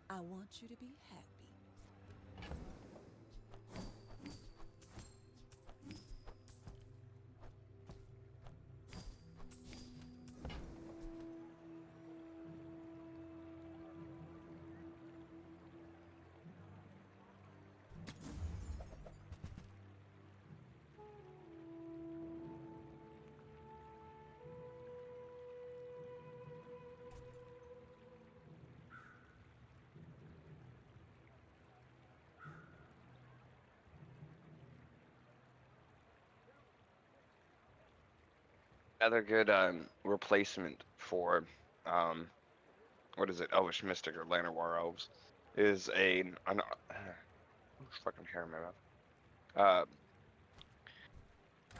I want you to be happy. Another good replacement for what is it, Elvish Mystic or Llanowar Elves, is fucking hair in my mouth.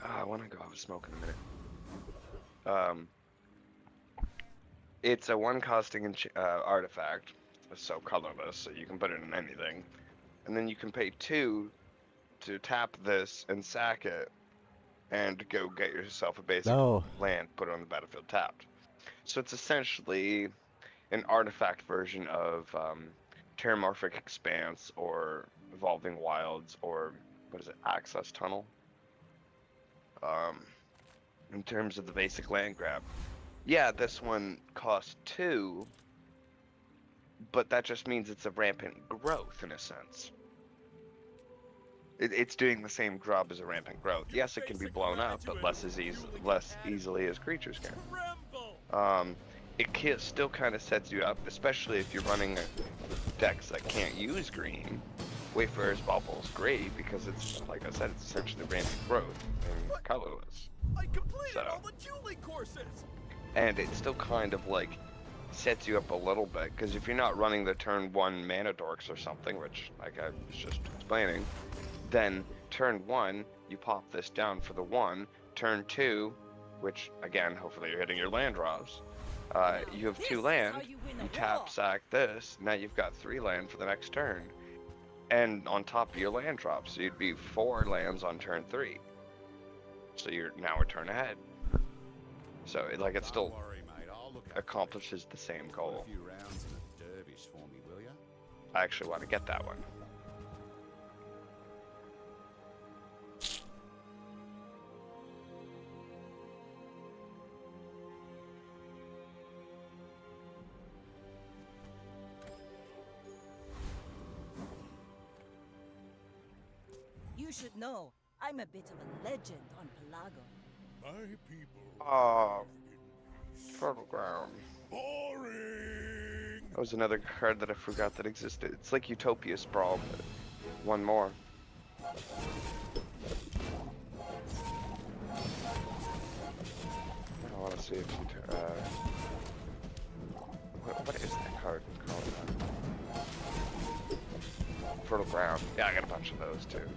I want to go have a smoke in a minute. It's a 1-costing artifact, so colorless, so you can put it in anything, and then you can pay 2 to tap this and sack it, and go get yourself a basic land, put it on the battlefield tapped. So it's essentially an artifact version of Terramorphic Expanse or Evolving Wilds or, what is it, Access Tunnel? In terms of the basic land grab. Yeah, this one costs 2, but that just means it's a rampant growth in a sense. It's doing the same job as a rampant growth. Yes, it can be blown up, but less easily as creatures can. It still kind of sets you up, especially if you're running decks that can't use green. Wayfarer's Bauble is great because it's, like I said, it's essentially rampant growth and colorless. I completed So- all the dueling courses. And it still kind of like sets you up a little bit, because if you're not running the turn 1 mana dorks or something, which like I was just explaining, then turn 1 you pop this down for the 1, turn 2, which again hopefully you're hitting your land drops, you have 2 land, you tap sack this, now you've got 3 land for the next turn, and on top of your land drops, so you'd be 4 lands on turn 3, so you're now a turn ahead. So it still accomplishes the same goal. A few rounds in a dervish for me, will ya? I actually want to get that one. You should know, I'm a bit of a legend on Pelago. My people. Oh, fertile ground. Boring. That was another card that I forgot that existed. It's like Utopia Sprawl, but one more. I want to see if you. What is that card called? Fertile ground. Yeah, I got a bunch of those too.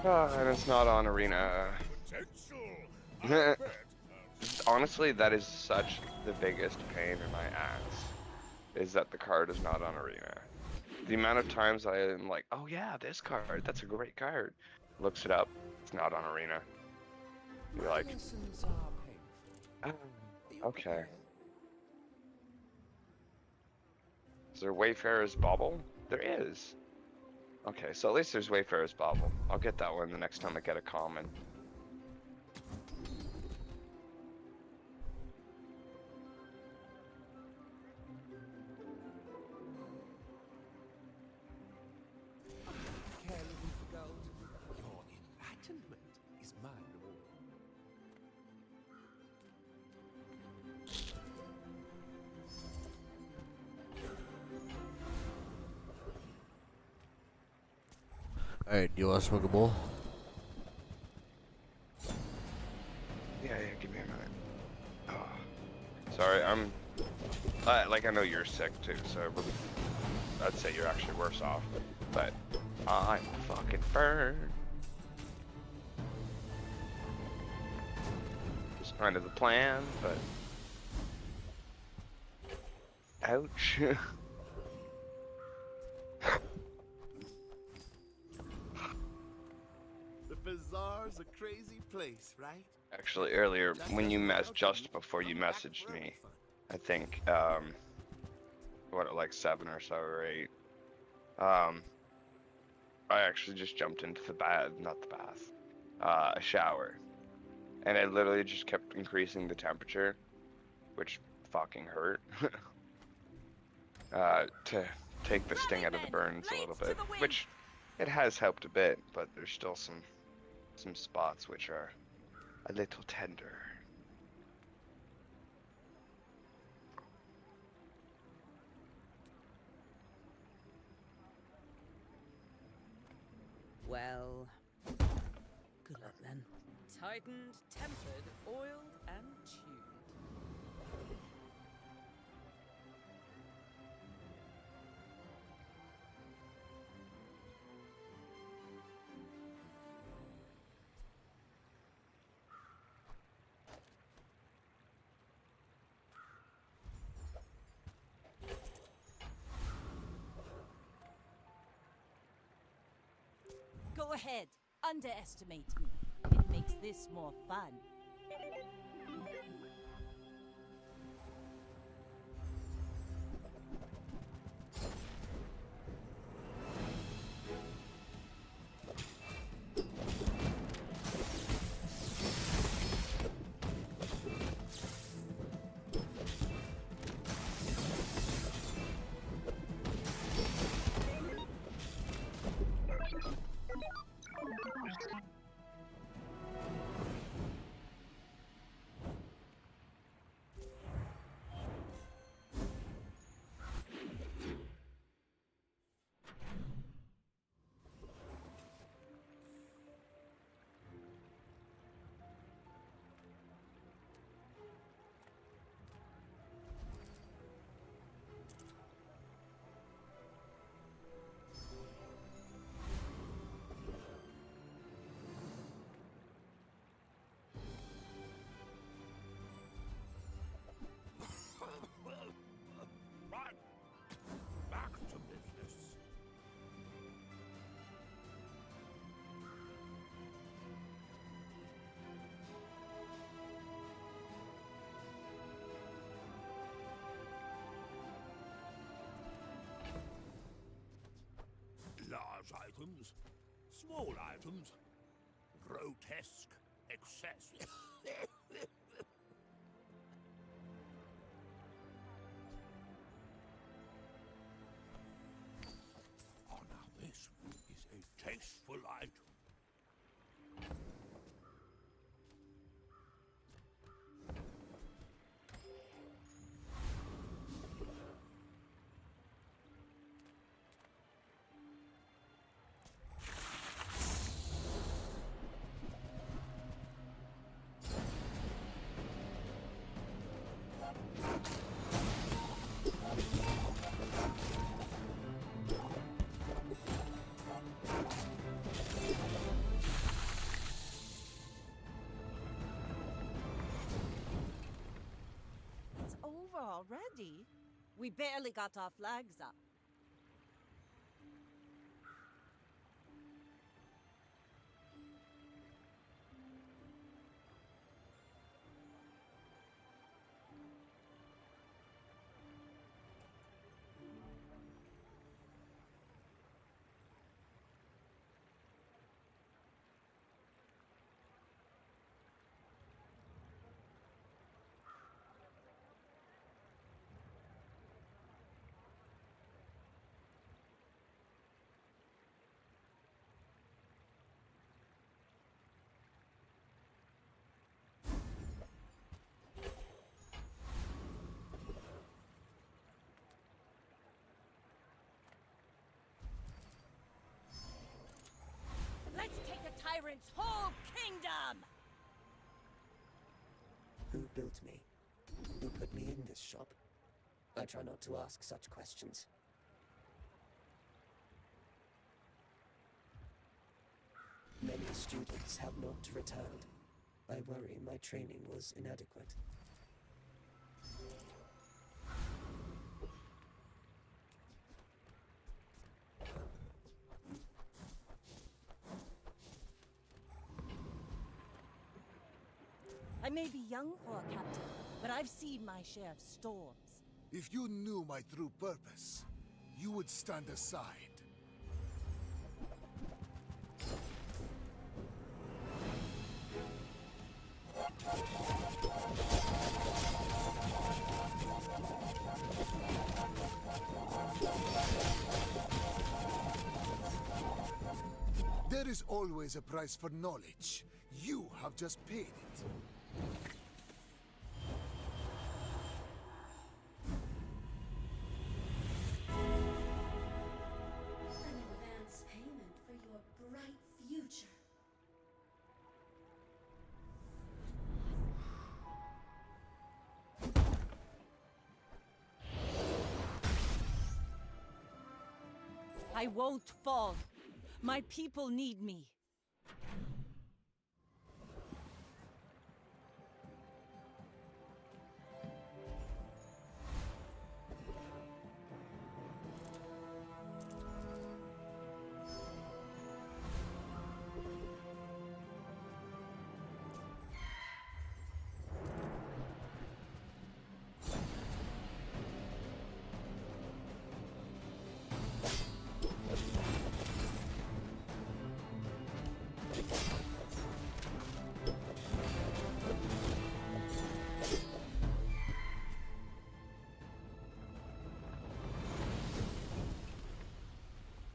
And it's not on Arena. Honestly, that is such the biggest pain in my ass, is that the card is not on Arena. The amount of times I am like, oh yeah, this card, that's a great card. Looks it up, it's not on Arena. You're like, oh, okay. Is there Wayfarer's Bauble? There is. Okay, so at least there's Wayfarer's Bauble. I'll get that one the next time I get a common. Care looking for gold? Your enlightenment is my reward. Alright, do you want to smoke a bowl? Yeah, give me a minute. Oh. Sorry, I'm... like, I know you're sick too, so I'd say you're actually worse off. But I'm fucking burned. It's kind of the plan, but... Ouch. The bazaar's a crazy place, right? Actually, earlier, when you just before you messaged me, I think, like 7 or so, or 8, I actually just jumped into the not the bath, a shower. And I literally just kept increasing the temperature, which fucking hurt, to take the sting out of the burns a little bit, which it has helped a bit, but there's still some spots which are a little tender. Well, good luck then. Tightened, tempered, oiled, and tuned. Go ahead, underestimate me. It makes this more fun. items, small items, grotesque excess. Oh, now this is a tasteful item. It's over already? We barely got our flags up. Let's take a tyrant's whole kingdom! Who built me? Who put me in this shop? I try not to ask such questions. Many students have not returned. I worry my training was inadequate. I may be young for a captain, but I've seen my share of storms. If you knew my true purpose, you would stand aside. There is always a price for knowledge. You have just paid it. An advance payment for your bright future. I won't fall. My people need me.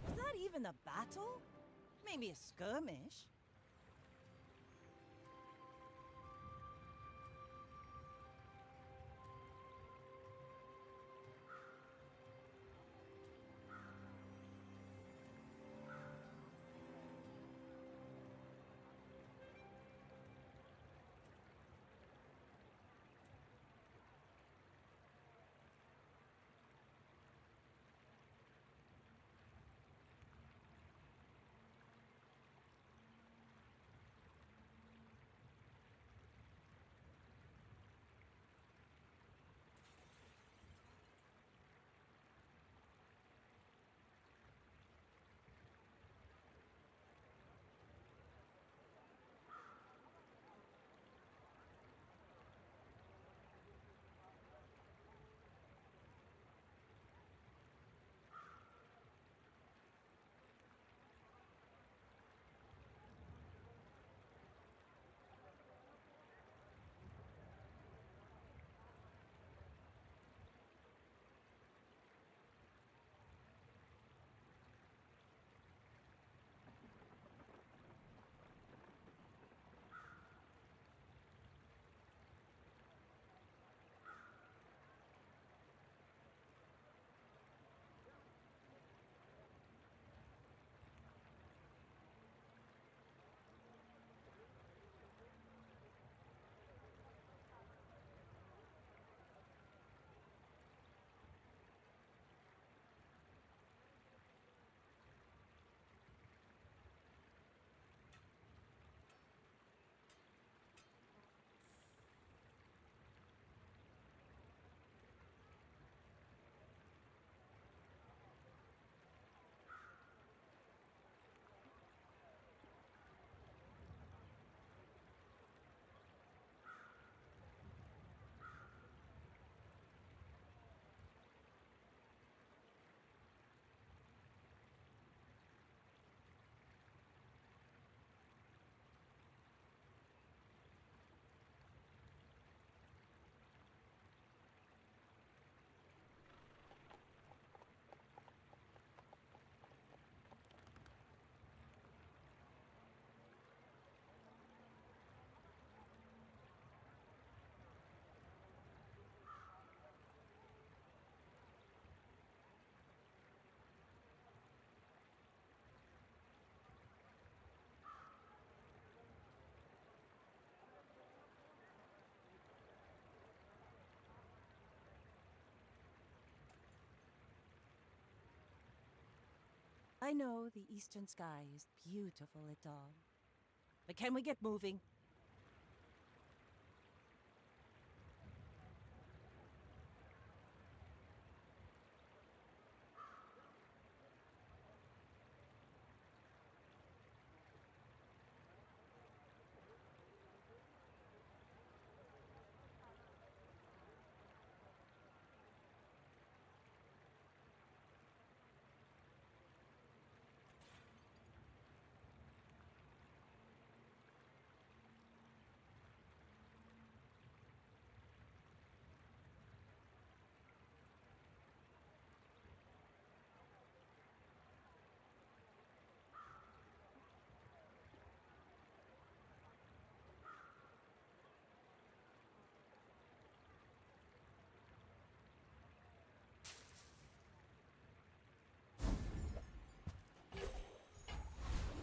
Was that even a battle? Maybe a skirmish. I know the eastern sky is beautiful at dawn. But can we get moving?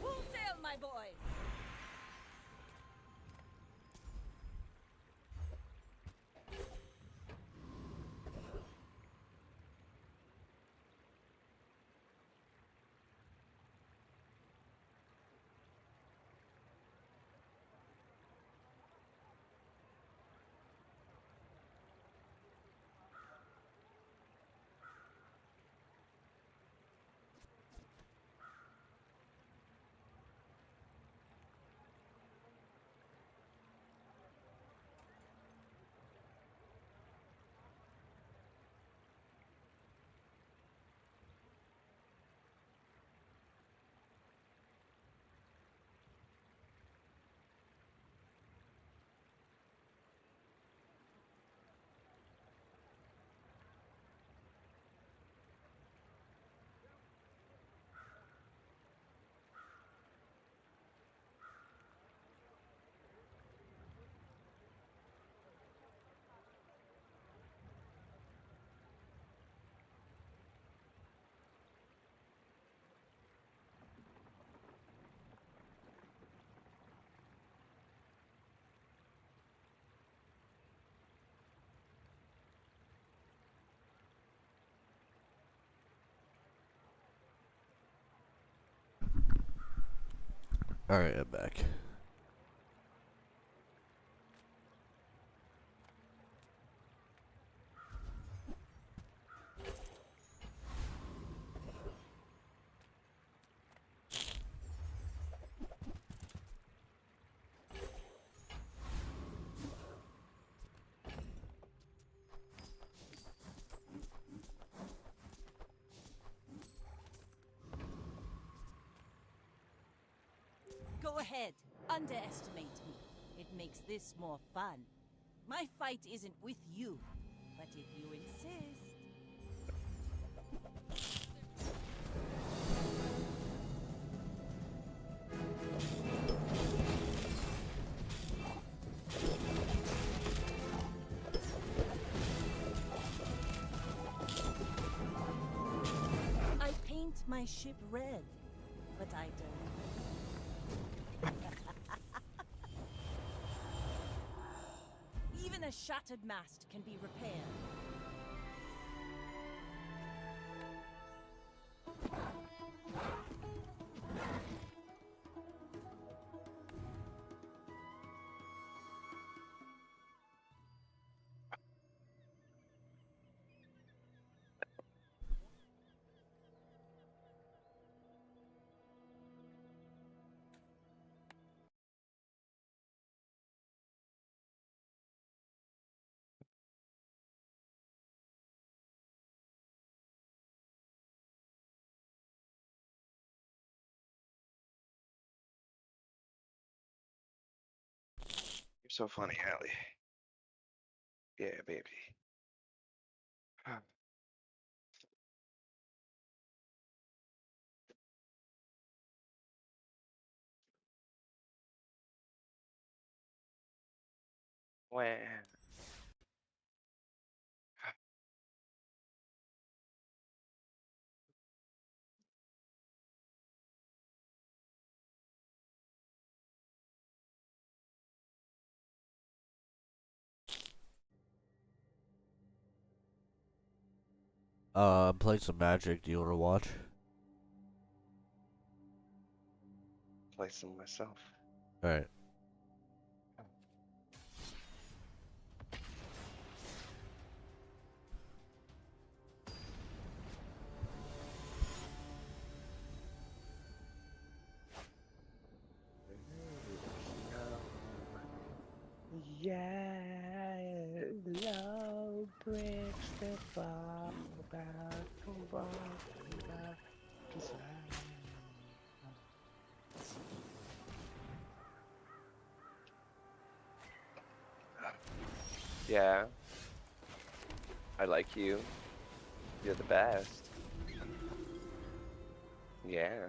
Full sail, my boys! Alright, I'm back. Go ahead, underestimate me. It makes this more fun. My fight isn't with you, but if you insist... I paint my ship red, but I don't. Even a shattered mast can be repaired. You're so funny, Allie. Yeah, baby. When? I'm playing some Magic. Do you want to watch? place them myself. Alright. Yeah, love breaks the fall back to Yeah, I like you. You're the best. Yeah.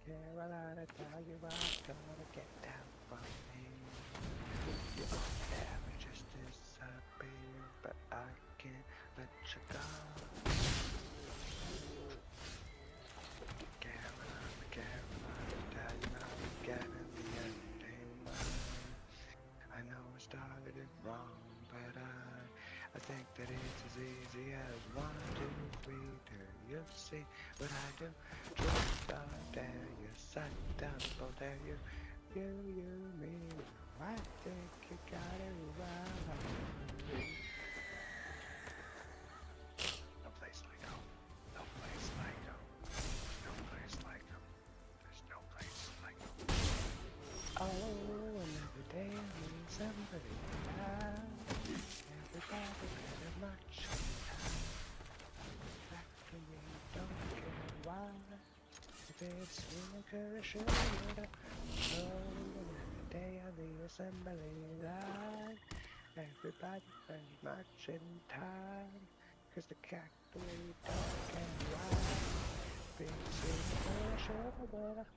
Carolina, tell you I'm gonna get down from me. Your damages disappear, but I can't let you go. Carolina, Carolina, tell you I'm getting the ending. I know I started it wrong, but I think that it's as easy as 1, 2, 3. Do you see what I do? Just dare you, suck double dare you, me. I think you got it right. No place like home. No place like home. No place like home. There's no place like home. Oh, and every day I meet somebody alive. Everybody better much time. Back to me, don't care why. If it's winter, should have. Oh, and every day I the assembly line. Everybody very much in time. Cause the factory don't care why. Big winter, should have.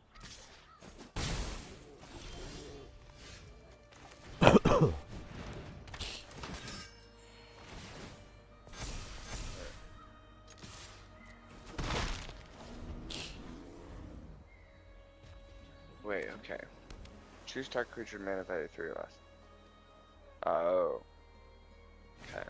Wait, okay. Choose target creature mana value 3 or less. Oh. Okay.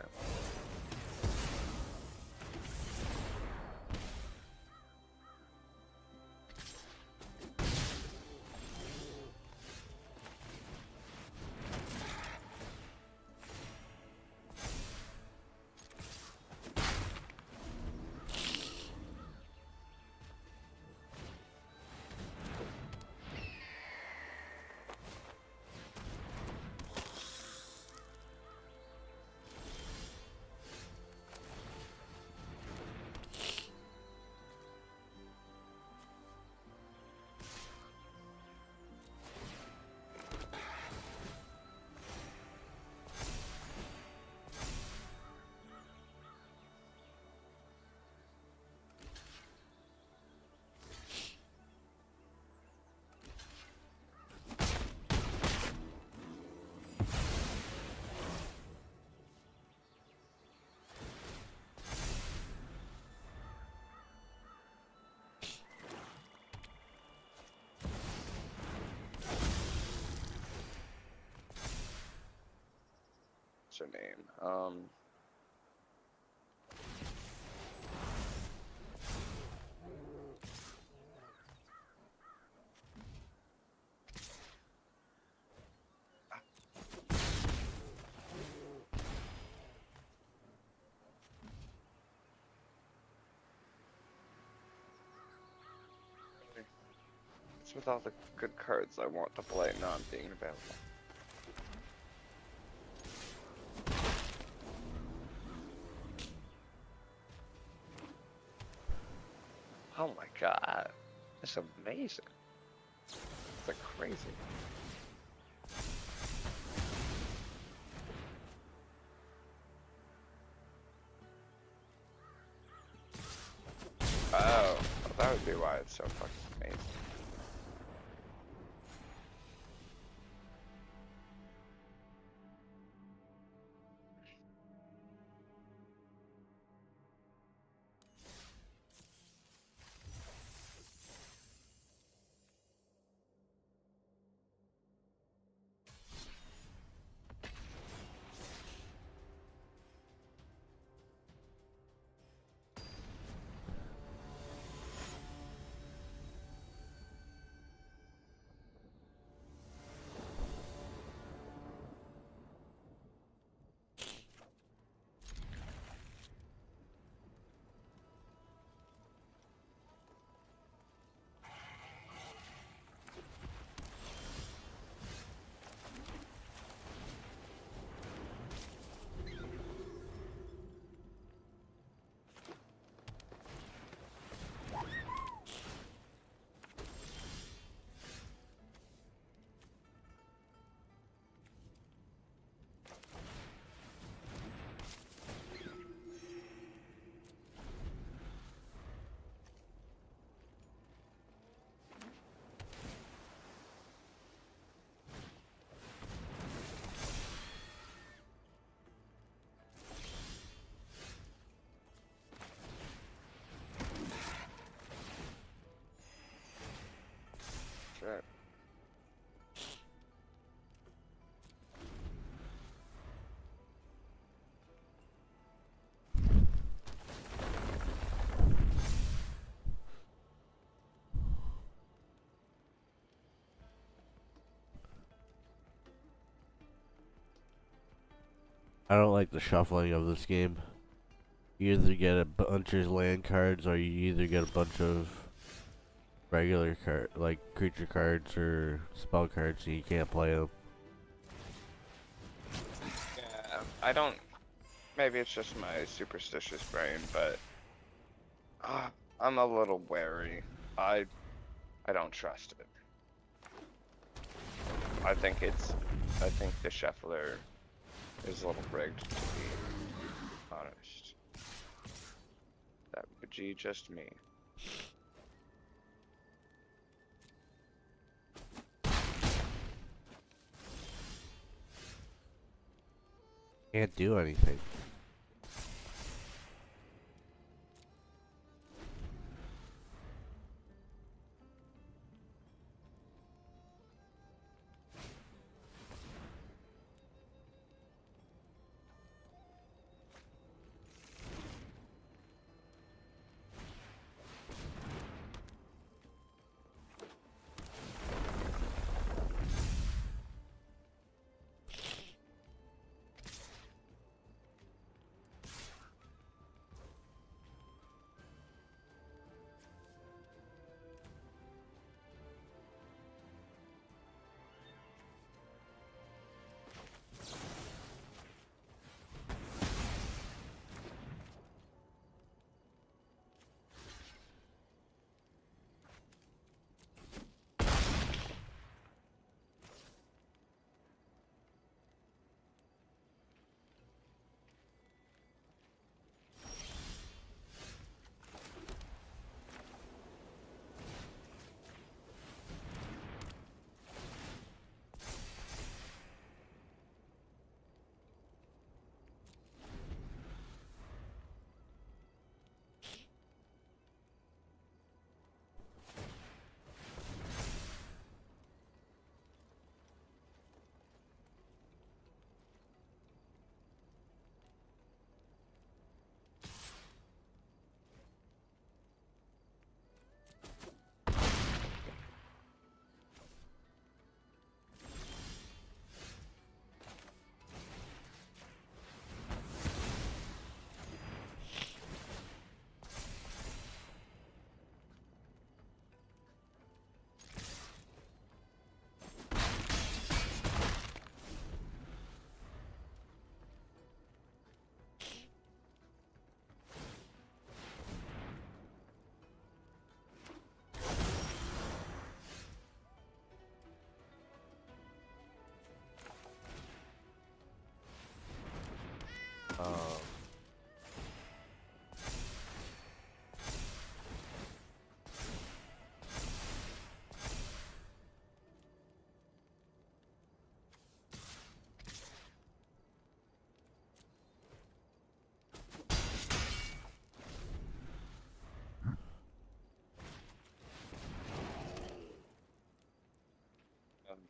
what's her name? What's with all the good cards I want to play not being available? Oh my god, that's amazing. It's like crazy. Oh, well, that would be why it's so fucking amazing. Shit. I don't like the shuffling of this game. You either get a bunch of land cards, or you either get a bunch of regular like creature cards or spell cards, and you can't play them. Yeah, I don't. Maybe it's just my superstitious brain, but I'm a little wary. I don't trust it. I think the Shuffler is a little rigged, to be honest. That would be just me. Can't do anything.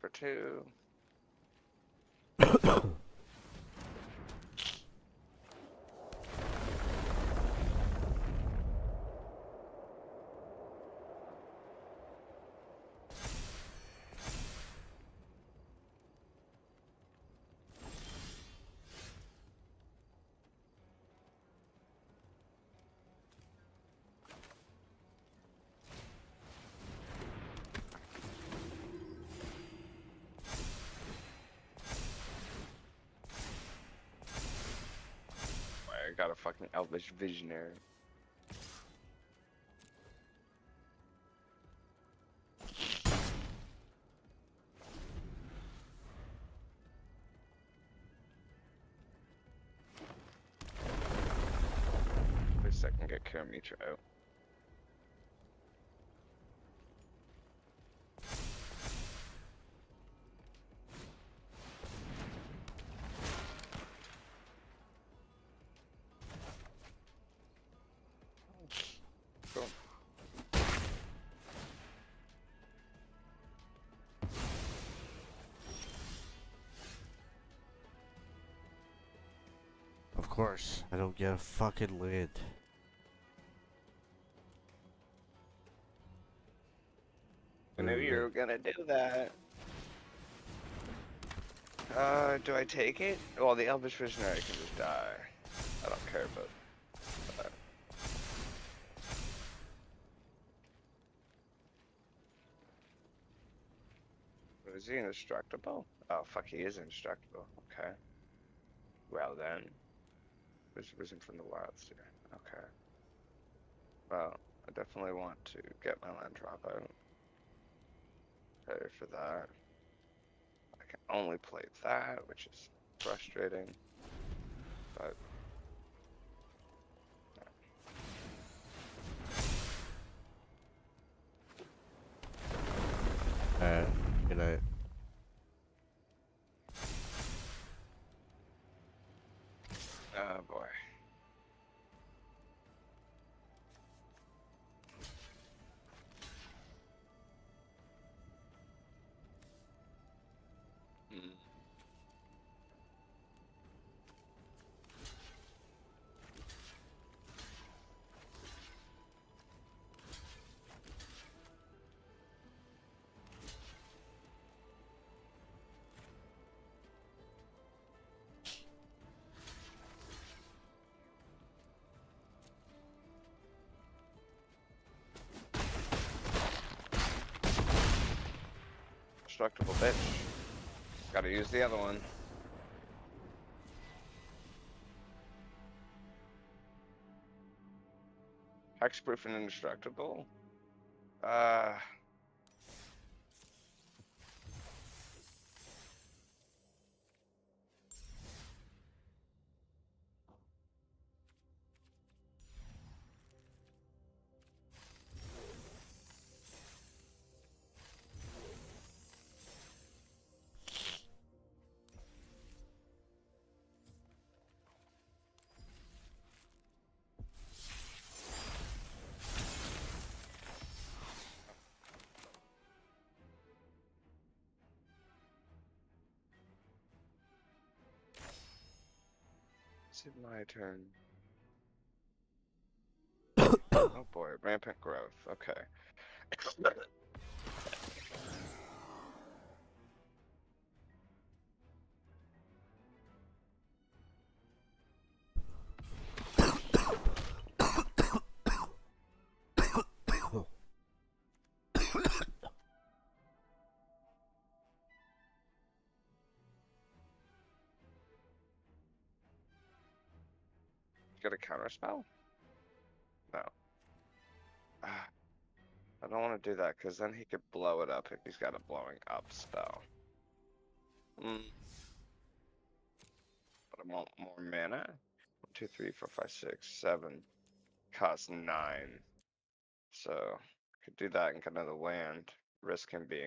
For 2. I got a fucking elvish visionary. At least I can get Kiramitra out. Cool. Of course, I don't get a fucking land. I knew you were gonna do that. Do I take it? Well, the Elvish Visionary can just die. I don't care about that. But is he indestructible? Oh, fuck, he is indestructible. Okay. Well then. Risen from the wilds here. Okay. Well, I definitely want to get my land drop out. Pay for that. I can only play that, which is frustrating. But good night. oh boy. Hmm. Destructible bitch. Gotta use the other one. Hexproof and indestructible? Is it my turn? Oh boy, rampant growth. Okay. Get a counter spell? No. I don't want to do that because then he could blow it up if he's got a blowing up spell. But I want more mana. 1, 2, 3, 4, 5, 6, 7. Cost 9. So I could do that and get another land. Risk him being